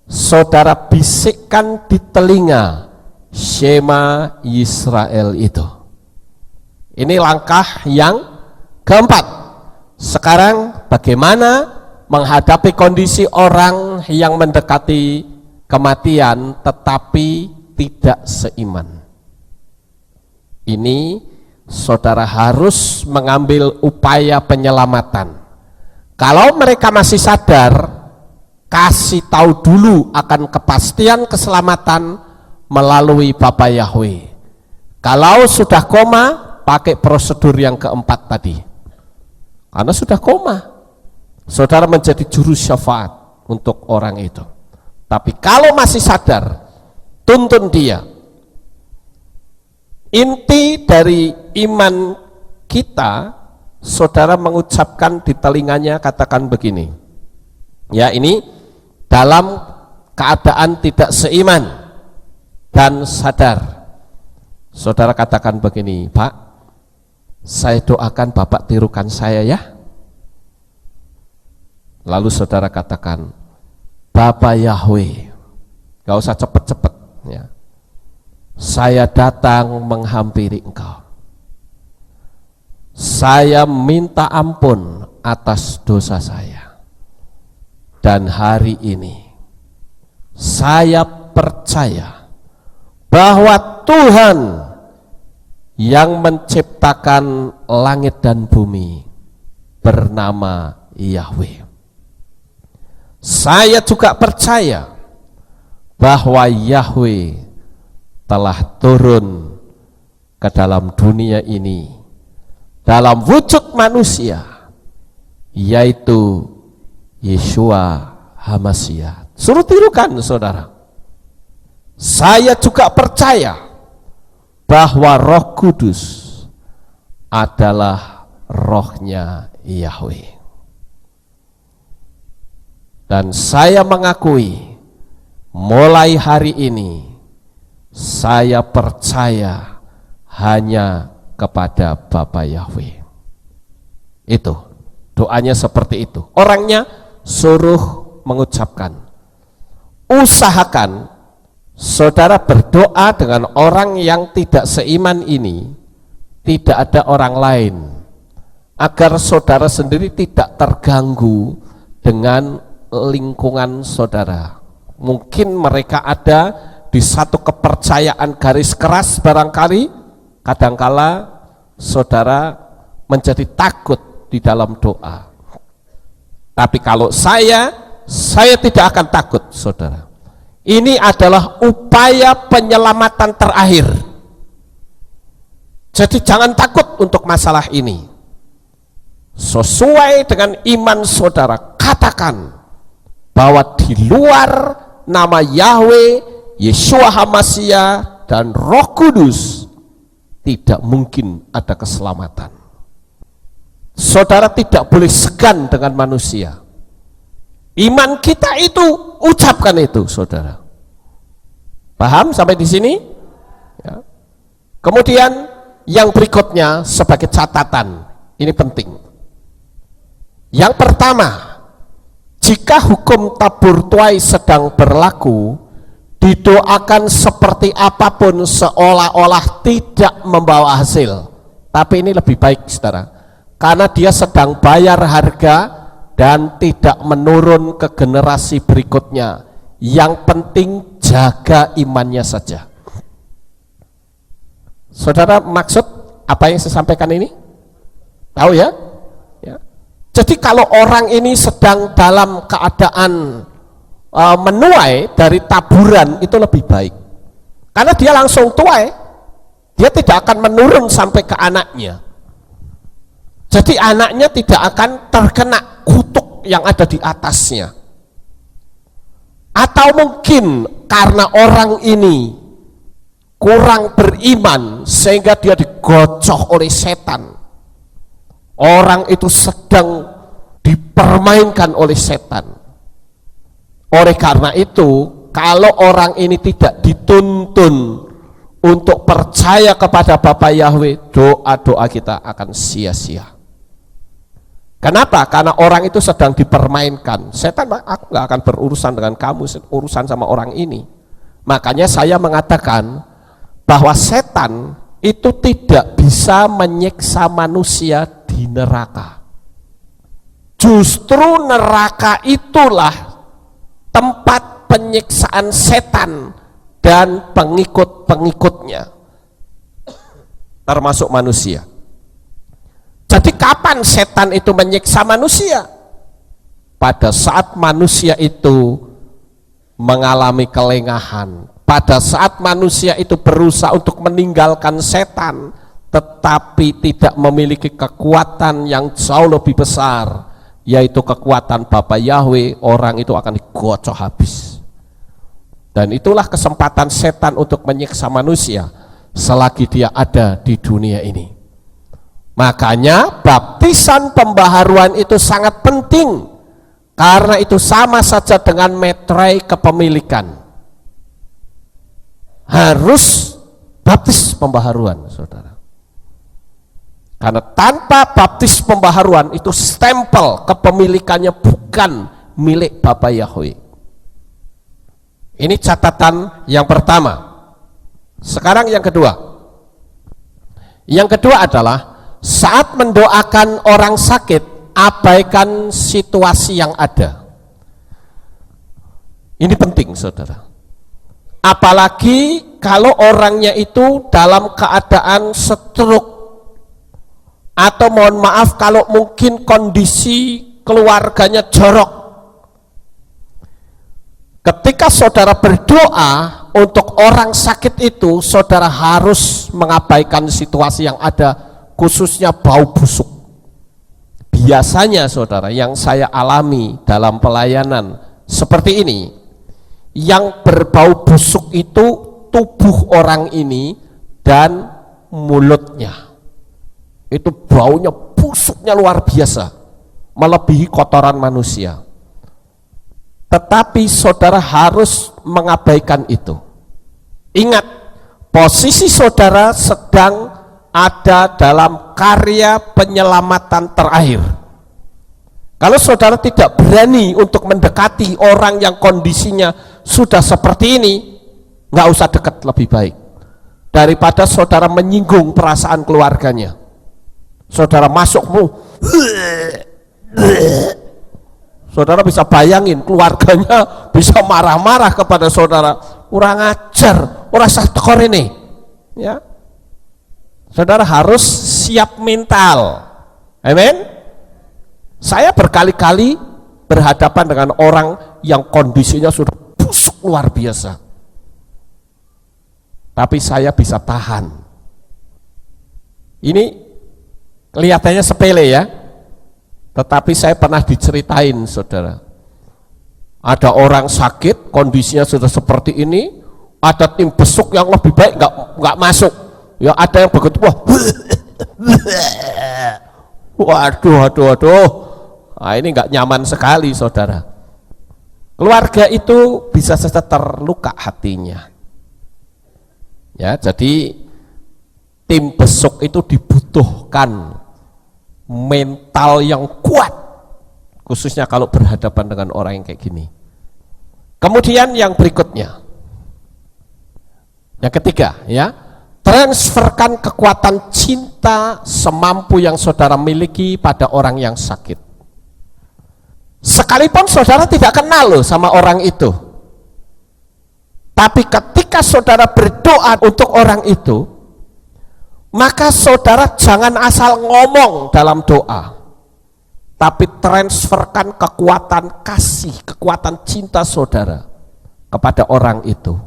S1: saudara bisikkan di telinga Shema Yisrael itu. Ini langkah yang keempat. Sekarang bagaimana menghadapi kondisi orang yang mendekati kematian tetapi tidak seiman. Ini saudara harus mengambil upaya penyelamatan. Kalau mereka masih sadar, kasih tahu dulu akan kepastian keselamatan melalui Bapa Yahweh. Kalau sudah koma, pakai prosedur yang keempat tadi. Karena sudah koma, saudara menjadi juru syafaat untuk orang itu. Tapi kalau masih sadar, tuntun dia. Inti dari iman kita, saudara mengucapkan di telinganya, katakan begini. Ya, ini dalam keadaan tidak seiman dan sadar. Saudara katakan begini, Pak, saya doakan Bapak tirukan saya ya. Lalu saudara katakan, Bapak Yahweh, gak usah cepet-cepet ya. Saya datang menghampiri Engkau. Saya minta ampun atas dosa saya. Dan hari ini saya percaya bahwa Tuhan yang menciptakan langit dan bumi bernama Yahweh. Saya juga percaya bahwa Yahweh telah turun ke dalam dunia ini dalam wujud manusia, yaitu Yeshua HaMashiach. Suruh tirukan, saudara. Saya juga percaya bahwa Roh Kudus adalah rohnya Yahweh. Dan saya mengakui mulai hari ini saya percaya hanya kepada Bapa Yahweh. Itu doanya seperti itu. Orangnya suruh mengucapkan. Usahakan saudara berdoa dengan orang yang tidak seiman ini, tidak ada orang lain, agar saudara sendiri tidak terganggu dengan lingkungan saudara. Mungkin mereka ada di satu kepercayaan garis keras barangkali, kadangkala saudara menjadi takut di dalam doa. Tapi kalau saya tidak akan takut, saudara. Ini adalah upaya penyelamatan terakhir. Jadi jangan takut untuk masalah ini. Sesuai dengan iman saudara, katakan bahwa di luar nama Yahweh, Yeshua HaMashiach, dan Roh Kudus tidak mungkin ada keselamatan. Saudara tidak boleh segan dengan manusia. Iman kita itu, ucapkan itu, saudara. Paham sampai di sini? Ya. Kemudian yang berikutnya sebagai catatan, ini penting. Yang pertama, jika hukum tabur tuai sedang berlaku, didoakan seperti apapun seolah-olah tidak membawa hasil. Tapi ini lebih baik, saudara, karena dia sedang bayar harga dan tidak menurun ke generasi berikutnya. Yang penting jaga imannya saja. Saudara, maksud apa yang saya sampaikan ini? Tahu ya? Ya. Jadi kalau orang ini sedang dalam keadaan menuai dari taburan, itu lebih baik. Karena dia langsung tuai, dia tidak akan menurun sampai ke anaknya. Jadi anaknya tidak akan terkena kutuk yang ada di atasnya. Atau mungkin karena orang ini kurang beriman sehingga dia digocoh oleh setan. Orang itu sedang dipermainkan oleh setan. Oleh karena itu, kalau orang ini tidak dituntun untuk percaya kepada Bapa Yahweh, doa-doa kita akan sia-sia. Kenapa? Karena orang itu sedang dipermainkan. Setan, aku gak akan berurusan dengan kamu, urusan sama orang ini. Makanya saya mengatakan bahwa setan itu tidak bisa menyiksa manusia di neraka. Justru neraka itulah tempat penyiksaan setan dan pengikut-pengikutnya, termasuk manusia. Jadi kapan setan itu menyiksa manusia? Pada saat manusia itu mengalami kelengahan, pada saat manusia itu berusaha untuk meninggalkan setan, tetapi tidak memiliki kekuatan yang jauh lebih besar, yaitu kekuatan Bapa Yahweh, orang itu akan digocoh habis. Dan itulah kesempatan setan untuk menyiksa manusia selagi dia ada di dunia ini. Makanya baptisan pembaharuan itu sangat penting, karena itu sama saja dengan meterai kepemilikan. Harus baptis pembaharuan, saudara. Karena tanpa baptis pembaharuan itu stempel kepemilikannya bukan milik Bapa Yahweh. Ini catatan yang pertama. Sekarang yang kedua. Yang kedua adalah saat mendoakan orang sakit, abaikan situasi yang ada. Ini penting, saudara. Apalagi kalau orangnya itu dalam keadaan stroke, atau mohon maaf kalau mungkin kondisi keluarganya jorok. Ketika saudara berdoa untuk orang sakit itu, saudara harus mengabaikan situasi yang ada, khususnya bau busuk. Biasanya saudara, yang saya alami dalam pelayanan seperti ini, yang berbau busuk itu tubuh orang ini dan mulutnya. Itu baunya, busuknya luar biasa, melebihi kotoran manusia. Tetapi saudara harus mengabaikan itu. Ingat, posisi saudara sedang ada dalam karya penyelamatan terakhir. Kalau saudara tidak berani untuk mendekati orang yang kondisinya sudah seperti ini, nggak usah dekat, lebih baik daripada saudara menyinggung perasaan keluarganya. Saudara masukmu, saudara bisa bayangin keluarganya bisa marah-marah kepada saudara, kurang ajar, orang sah tekor ini, ya. Saudara harus siap mental. Amin. Saya berkali-kali berhadapan dengan orang yang kondisinya sudah busuk luar biasa, tapi saya bisa tahan. Ini kelihatannya sepele ya, tetapi saya pernah diceritain saudara, ada orang sakit kondisinya sudah seperti ini, ada tim besuk yang lebih baik nggak masuk, ya ada yang begitu, waduh, nah, ini nggak nyaman sekali saudara. Keluarga itu bisa saja terluka hatinya, ya. Jadi tim besuk itu dibutuhkan mental yang kuat, khususnya kalau berhadapan dengan orang yang kayak gini. Kemudian yang berikutnya, yang ketiga, ya, transferkan kekuatan cinta semampu yang saudara miliki pada orang yang sakit. Sekalipun saudara tidak kenal loh sama orang itu, tapi ketika saudara berdoa untuk orang itu, maka saudara jangan asal ngomong dalam doa, tapi transferkan kekuatan kasih, kekuatan cinta saudara kepada orang itu.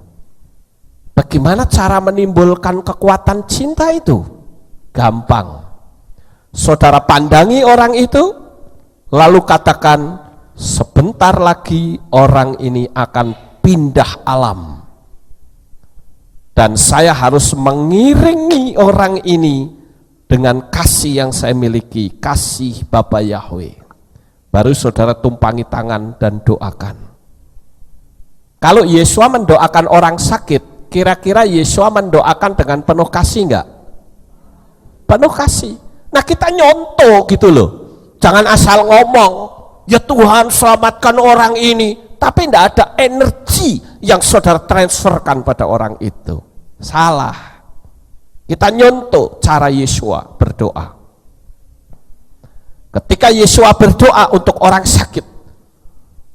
S1: Bagaimana cara menimbulkan kekuatan cinta itu? Gampang. Saudara pandangi orang itu, lalu katakan, sebentar lagi orang ini akan pindah alam, dan saya harus mengiringi orang ini dengan kasih yang saya miliki, kasih Bapa Yahweh. Baru saudara tumpangi tangan dan doakan. Kalau Yesua mendoakan orang sakit, kira-kira Yesua mendoakan dengan penuh kasih enggak? Penuh kasih. Nah, kita nyontoh gitu loh, jangan asal ngomong, ya Tuhan selamatkan orang ini, tapi tidak ada energi yang saudara transferkan pada orang itu. Salah. Kita nyontoh cara Yesua berdoa. Ketika Yesua berdoa untuk orang sakit,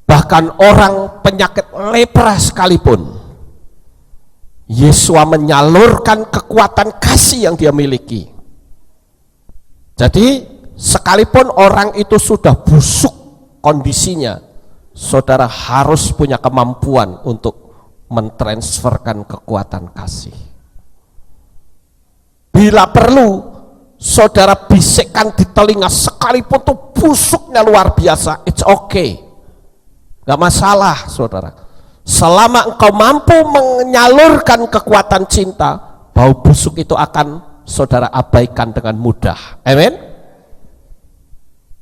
S1: bahkan orang penyakit lepra sekalipun, Yesua menyalurkan kekuatan kasih yang dia miliki. Jadi sekalipun orang itu sudah busuk kondisinya, saudara harus punya kemampuan untuk mentransferkan kekuatan kasih. Bila perlu, saudara bisikkan di telinga, sekalipun tuh busuknya luar biasa, it's okay, gak masalah saudara. Selama engkau mampu menyalurkan kekuatan cinta, bau busuk itu akan saudara abaikan dengan mudah. Amin.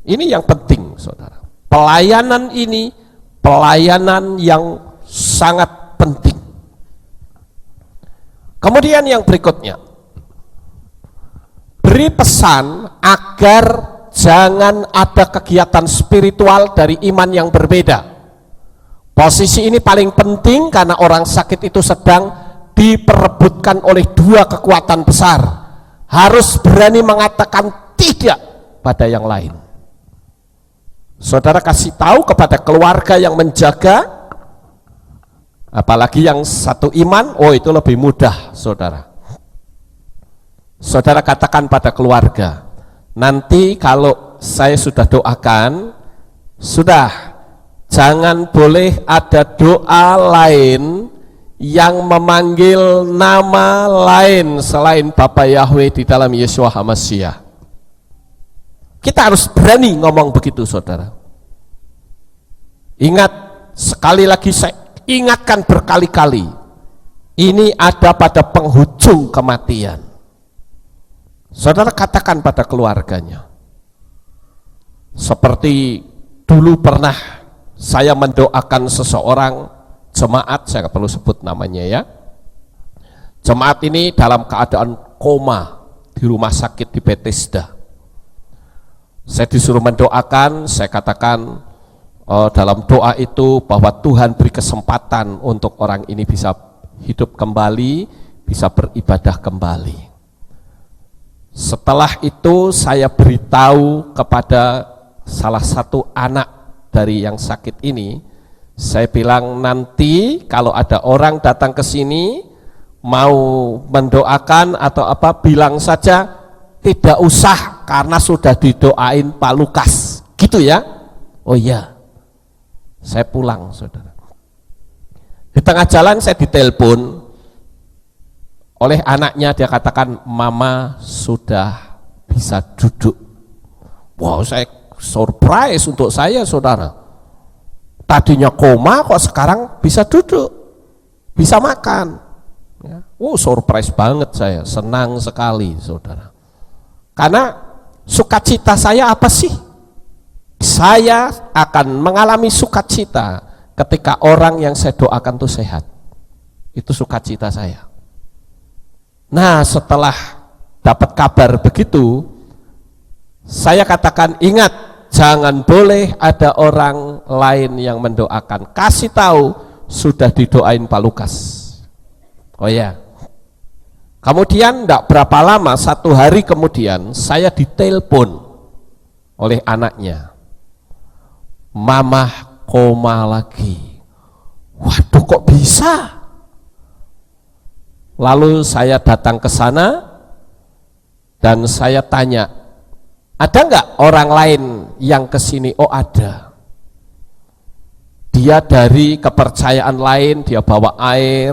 S1: Ini yang penting saudara. Pelayanan ini pelayanan yang sangat penting. Kemudian yang berikutnya, beri pesan agar jangan ada kegiatan spiritual dari iman yang berbeda. Posisi ini paling penting karena orang sakit itu sedang diperebutkan oleh dua kekuatan besar. Harus berani mengatakan tidak pada yang lain. Saudara kasih tahu kepada keluarga yang menjaga, apalagi yang satu iman, oh itu lebih mudah saudara. Saudara katakan pada keluarga, nanti kalau saya sudah doakan, sudah, jangan boleh ada doa lain yang memanggil nama lain selain Bapa Yahweh di dalam Yeshua HaMashiach. Kita harus berani ngomong begitu, saudara. Ingat, sekali lagi saya ingatkan berkali-kali, ini ada pada penghujung kematian. Saudara katakan pada keluarganya, seperti dulu pernah saya mendoakan seseorang jemaat, saya nggak perlu sebut namanya ya. Jemaat ini dalam keadaan koma di rumah sakit di Bethesda. Saya disuruh mendoakan, saya katakan dalam doa itu bahwa Tuhan beri kesempatan untuk orang ini bisa hidup kembali, bisa beribadah kembali. Setelah itu saya beritahu kepada salah satu anak dari yang sakit ini, saya bilang nanti kalau ada orang datang ke sini mau mendoakan atau apa, bilang saja tidak usah karena sudah didoain Pak Lukas, gitu ya. Oh iya, saya pulang, saudara. Di tengah jalan saya ditelepon oleh anaknya, dia katakan mama sudah bisa duduk. Wow, saya surprise untuk saya, saudara. Tadinya koma kok sekarang bisa duduk, bisa makan. Ya. Wow, surprise banget saya, senang sekali, saudara. Karena sukacita saya apa sih? Saya akan mengalami sukacita ketika orang yang saya doakan itu sehat. Itu sukacita saya. Nah, setelah dapat kabar begitu, saya katakan ingat, jangan boleh ada orang lain yang mendoakan. Kasih tahu sudah didoain Pak Lukas. Oh ya. Kemudian tidak berapa lama, 1 hari kemudian saya ditelepon oleh anaknya. Mama koma lagi. Waduh, kok bisa? Lalu saya datang ke sana dan saya tanya, ada nggak orang lain yang ke sini? Oh ada. Dia dari kepercayaan lain, dia bawa air,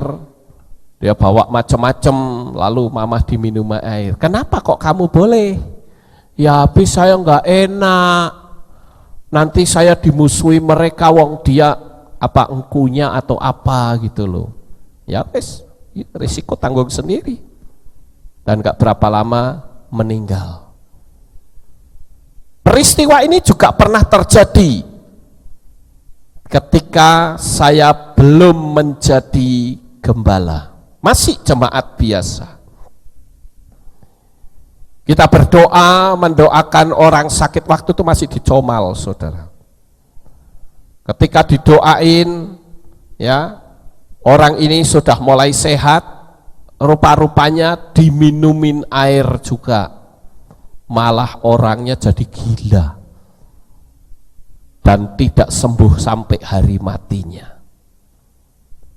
S1: dia bawa macam-macam, lalu mama diminum air. Kenapa kok kamu boleh? Ya habis saya nggak enak, nanti saya dimusuhi mereka, wong dia apa engkunya atau apa gitu loh. Ya wes, risiko tanggung sendiri. Dan nggak berapa lama meninggal. Peristiwa ini juga pernah terjadi ketika saya belum menjadi gembala. Masih jemaat biasa. Kita berdoa, mendoakan orang sakit, waktu itu masih di Comal, saudara. Ketika didoain, ya, orang ini sudah mulai sehat, rupa-rupanya diminumin air juga, malah orangnya jadi gila dan tidak sembuh sampai hari matinya.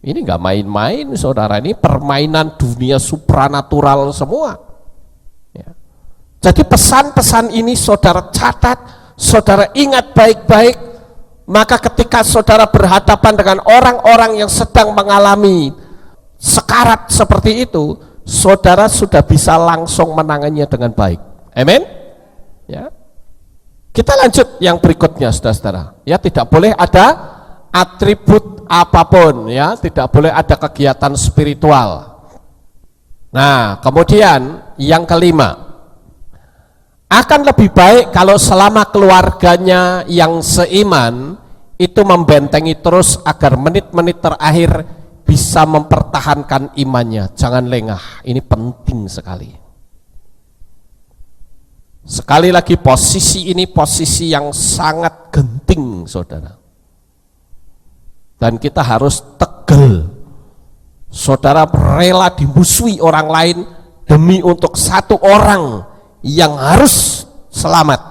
S1: Ini nggak main-main, saudara, ini permainan dunia supranatural semua. Ya. Jadi pesan-pesan ini saudara catat, saudara ingat baik-baik, maka ketika saudara berhadapan dengan orang-orang yang sedang mengalami sekarat seperti itu, saudara sudah bisa langsung menangannya dengan baik. Amin? Ya. Kita lanjut yang berikutnya, saudara-saudara. Ya, tidak boleh ada atribut apapun, ya, tidak boleh ada kegiatan spiritual. Nah, kemudian yang kelima, akan lebih baik kalau selama keluarganya yang seiman itu membentengi terus agar menit-menit terakhir bisa mempertahankan imannya. Jangan lengah, ini penting sekali. Sekali lagi, posisi ini posisi yang sangat genting, saudara. Dan kita harus tegel. Saudara rela dimusuhi orang lain demi untuk satu orang yang harus selamat.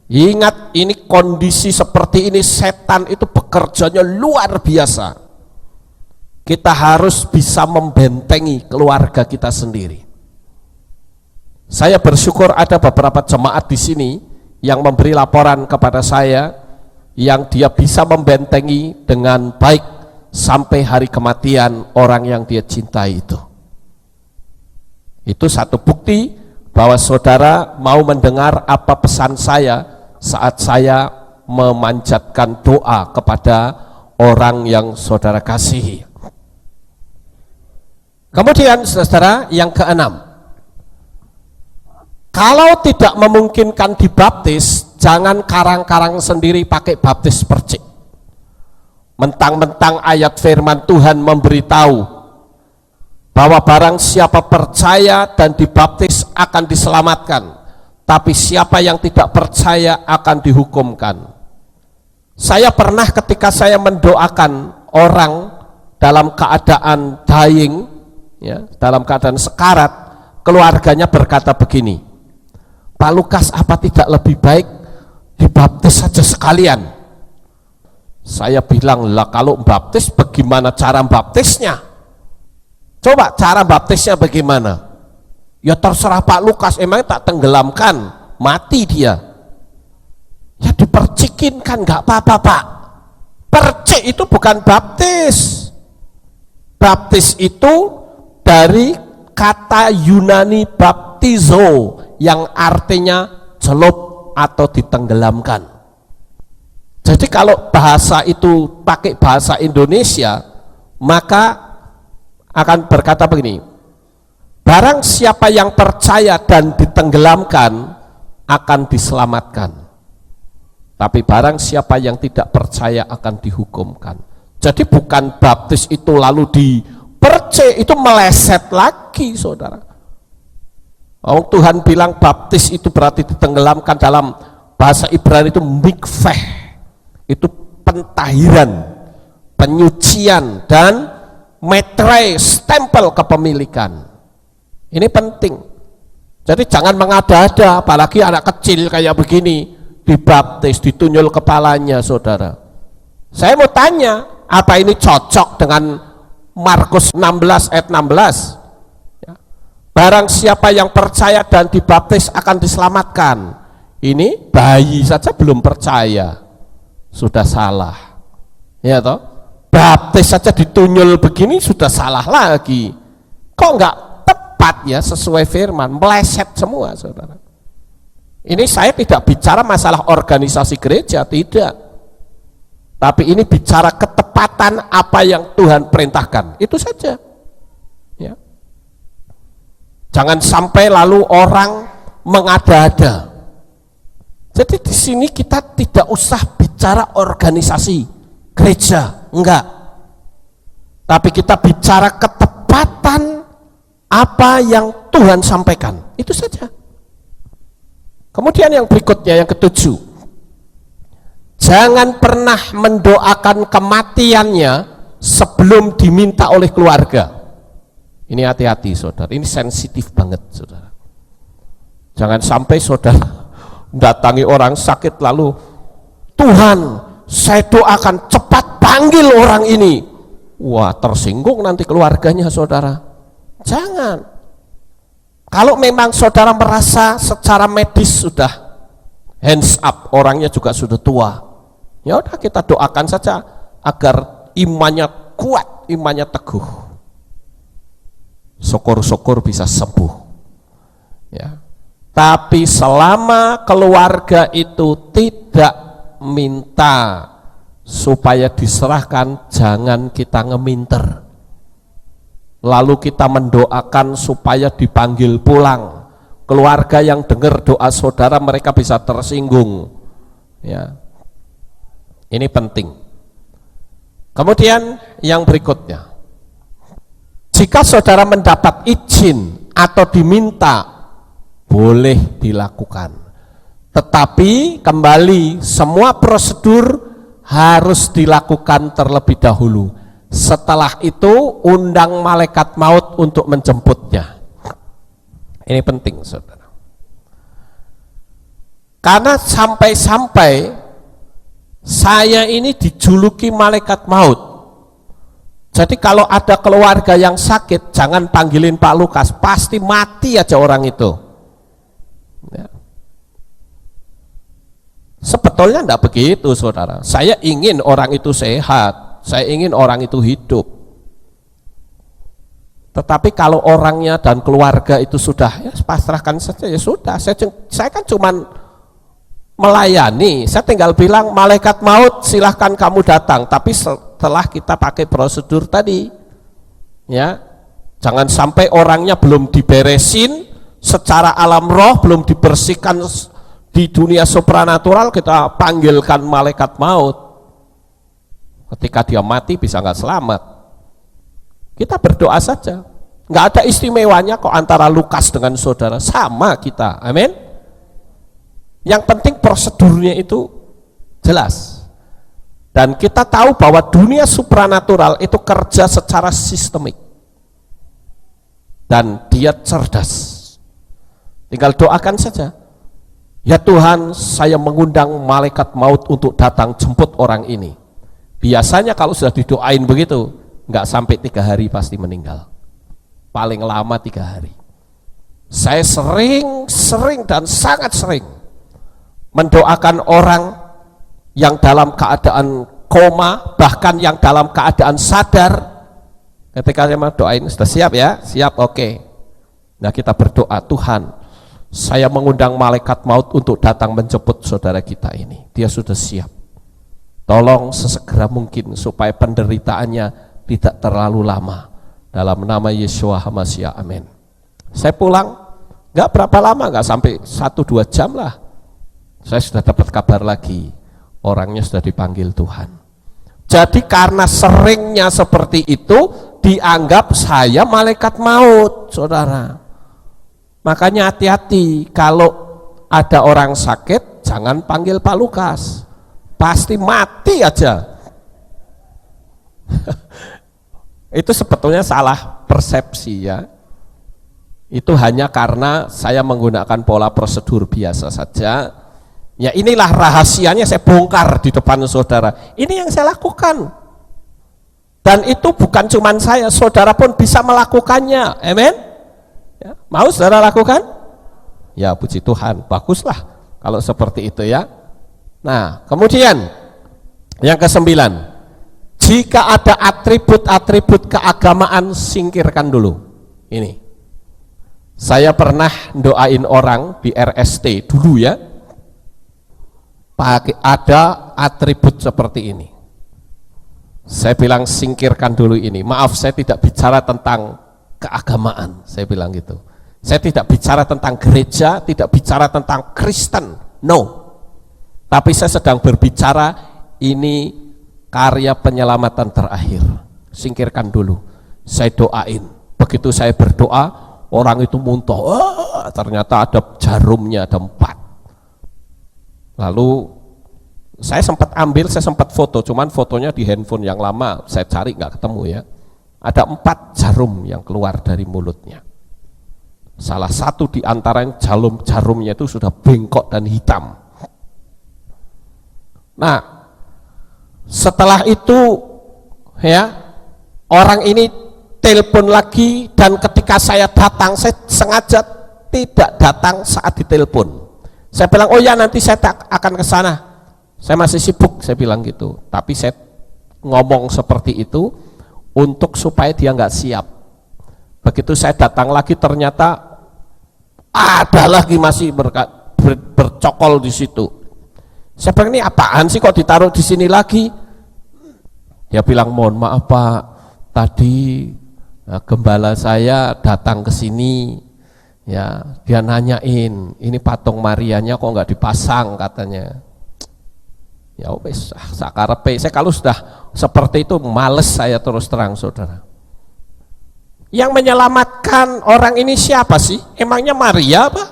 S1: Ingat, ini kondisi seperti ini, setan itu bekerjanya luar biasa. Kita harus bisa membentengi keluarga kita sendiri. Saya bersyukur ada beberapa jemaat di sini yang memberi laporan kepada saya, yang dia bisa membentengi dengan baik sampai hari kematian orang yang dia cintai itu. Itu satu bukti bahwa saudara mau mendengar apa pesan saya saat saya memanjatkan doa kepada orang yang saudara kasihi. Kemudian saudara, yang keenam, kalau tidak memungkinkan dibaptis, jangan karang-karang sendiri pakai baptis percik. Mentang-mentang ayat firman Tuhan memberitahu bahwa barang siapa percaya dan dibaptis akan diselamatkan, tapi siapa yang tidak percaya akan dihukumkan. Saya pernah ketika saya mendoakan orang dalam keadaan dying, ya, dalam keadaan sekarat, keluarganya berkata begini, Pak Lukas, apa tidak lebih baik dibaptis saja sekalian? Saya bilang, lah kalau baptis bagaimana cara baptisnya? Coba cara baptisnya bagaimana? Ya terserah Pak Lukas, emangnya tak tenggelamkan, mati dia. Ya dipercikin kan nggak apa-apa Pak. Percik itu bukan baptis. Baptis itu dari kata Yunani baptizo yang artinya celup atau ditenggelamkan. Jadi kalau bahasa itu pakai bahasa Indonesia, maka akan berkata begini, barang siapa yang percaya dan ditenggelamkan akan diselamatkan, tapi barang siapa yang tidak percaya akan dihukumkan. Jadi bukan baptis itu lalu dipercik, itu meleset lagi saudara. Oh, Tuhan bilang baptis itu berarti ditenggelamkan, dalam bahasa Ibrani itu mikveh, itu pentahiran, penyucian, dan metre, stempel kepemilikan. Ini penting. Jadi jangan mengada-ada, apalagi anak kecil kayak begini dibaptis, ditunyul kepalanya saudara. Saya mau tanya, apa ini cocok dengan Markus 16 ayat 16? Ya. Barang siapa yang percaya dan dibaptis akan diselamatkan. Ini bayi saja belum percaya, sudah salah. Ya toh? Baptis saja ditunyul begini sudah salah lagi. Kok enggak tepat ya sesuai firman, meleset semua saudara. Ini saya tidak bicara masalah organisasi gereja, tidak. Tapi ini bicara ketepatan apa yang Tuhan perintahkan, itu saja. Ya. Jangan sampai lalu orang mengada-ada. Jadi di sini kita tidak usah bicara organisasi gereja, enggak. Tapi kita bicara ketepatan apa yang Tuhan sampaikan, itu saja. Kemudian yang berikutnya, yang ketujuh, jangan pernah mendoakan kematiannya sebelum diminta oleh keluarga. Ini hati-hati saudara, ini sensitif banget saudara. Jangan sampai saudara datangi orang sakit lalu, Tuhan saya doakan cepat panggil orang ini. Wah, tersinggung nanti keluarganya saudara. Jangan. Kalau memang saudara merasa secara medis sudah hands up, orangnya juga sudah tua, ya udah kita doakan saja agar imannya kuat, imannya teguh. Syukur-syukur bisa sembuh. Ya. Tapi selama keluarga itu tidak minta supaya diserahkan, jangan kita ngeminter. Lalu kita mendoakan supaya dipanggil pulang. Keluarga yang dengar doa saudara mereka bisa tersinggung. Ya. Ini penting. Kemudian yang berikutnya, jika saudara mendapat izin atau diminta, boleh dilakukan. Tetapi kembali, semua prosedur harus dilakukan terlebih dahulu. Setelah itu undang malaikat maut untuk menjemputnya. Ini penting saudara. Karena sampai-sampai saya ini dijuluki malaikat maut. Jadi kalau ada keluarga yang sakit, jangan panggilin Pak Lukas, pasti mati aja orang itu. Ya. Sebetulnya enggak begitu saudara. Saya ingin orang itu sehat, saya ingin orang itu hidup. Tetapi kalau orangnya dan keluarga itu sudah, ya pasrahkan saja, ya sudah. Saya kan cuman melayani, saya tinggal bilang malaikat maut silahkan kamu datang, tapi setelah kita pakai prosedur tadi, ya jangan sampai orangnya belum diberesin secara alam roh, belum dibersihkan di dunia supranatural, kita panggilkan malaikat maut. Ketika dia mati bisa nggak selamat. Kita berdoa saja, nggak ada istimewanya kok antara Lukas dengan saudara, sama kita, amin. Yang penting prosedurnya itu jelas, dan kita tahu bahwa dunia supranatural itu kerja secara sistemik, dan dia cerdas. Tinggal doakan saja, ya Tuhan, saya mengundang malaikat maut untuk datang jemput orang ini. Biasanya kalau sudah didoain begitu, nggak sampai 3 hari pasti meninggal, paling lama 3 hari. Saya sering dan sangat sering mendoakan orang yang dalam keadaan koma, bahkan yang dalam keadaan sadar. Ketika saya mau doain, sudah siap ya? Siap, oke. Nah kita berdoa, Tuhan, saya mengundang malaikat maut untuk datang menjemput saudara kita ini. Dia sudah siap, tolong sesegera mungkin supaya penderitaannya tidak terlalu lama, dalam nama Yeshua HaMashiach, amin. Saya pulang, nggak berapa lama, nggak sampai 1-2 jam lah, saya sudah dapat kabar lagi, orangnya sudah dipanggil Tuhan. Jadi karena seringnya seperti itu, dianggap saya malaikat maut, saudara. Makanya hati-hati, kalau ada orang sakit, jangan panggil Pak Lukas, pasti mati aja. Itu sebetulnya salah persepsi ya. Itu hanya karena saya menggunakan pola prosedur biasa saja. Ya inilah rahasianya, saya bongkar di depan saudara. Ini yang saya lakukan. Dan itu bukan cuma saya, saudara pun bisa melakukannya. Amin. Ya, mau saudara lakukan? Ya puji Tuhan, baguslah kalau seperti itu ya. Nah, kemudian yang ke-9, jika ada atribut-atribut keagamaan, singkirkan dulu. Ini, saya pernah doain orang di RST dulu ya, pakai ada atribut seperti ini. Saya bilang singkirkan dulu ini. Maaf, saya tidak bicara tentang keagamaan, saya bilang gitu. Saya tidak bicara tentang gereja, tidak bicara tentang Kristen, no. Tapi saya sedang berbicara ini karya penyelamatan terakhir. Singkirkan dulu. Saya doain. Begitu saya berdoa, orang itu muntah. Ternyata ada jarumnya, ada 4. Lalu saya sempat ambil, saya sempat foto, cuman fotonya di handphone yang lama, saya cari nggak ketemu ya. Ada 4 jarum yang keluar dari mulutnya. Salah satu di antara jarumnya itu sudah bengkok dan hitam. Nah, setelah itu ya, orang ini telepon lagi, dan ketika saya datang, saya sengaja tidak datang saat ditelepon. Saya bilang, oh ya nanti saya akan ke sana, saya masih sibuk, saya bilang gitu. Tapi saya ngomong seperti itu untuk supaya dia nggak siap. Begitu saya datang lagi, ternyata ada lagi masih bercokol di situ. Saya bilang, ini apaan sih kok ditaruh di sini lagi? Dia bilang, mohon maaf Pak, tadi gembala saya datang ke sini, ya dia nanyain, ini patung Marianya kok nggak dipasang katanya. Ya wes, sakarepe. Saya kalau sudah seperti itu males saya terus terang saudara. Yang menyelamatkan orang ini siapa sih? Emangnya Maria apa?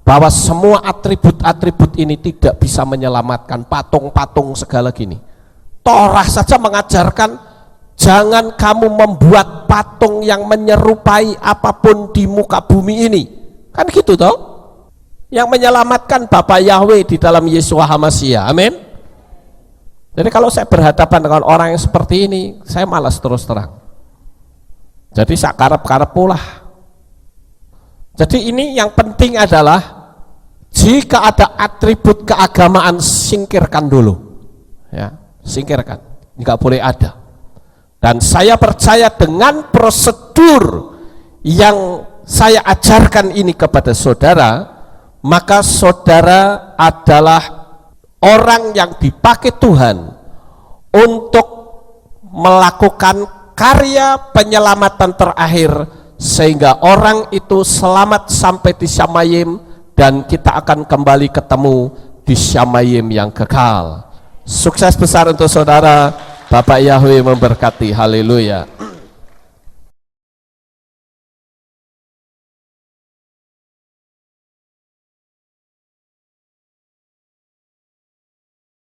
S1: Bahwa semua atribut-atribut ini tidak bisa menyelamatkan, patung-patung segala gini. Torah saja mengajarkan jangan kamu membuat patung yang menyerupai apapun di muka bumi ini. Kan gitu toh? Yang menyelamatkan Bapa Yahweh di dalam Yeshua HaMashiach. Amin. Jadi kalau saya berhadapan dengan orang yang seperti ini, saya malas terus terang. Jadi sakarep-karep pula. Jadi ini yang penting adalah jika ada atribut keagamaan, singkirkan dulu, ya, singkirkan, nggak boleh ada. Dan saya percaya dengan prosedur yang saya ajarkan ini kepada saudara, maka saudara adalah orang yang dipakai Tuhan untuk melakukan karya penyelamatan terakhir, sehingga orang itu selamat sampai di Syamayim, dan kita akan kembali ketemu di Syamayim yang kekal. Sukses besar untuk saudara. Bapak Yahweh memberkati. Haleluya.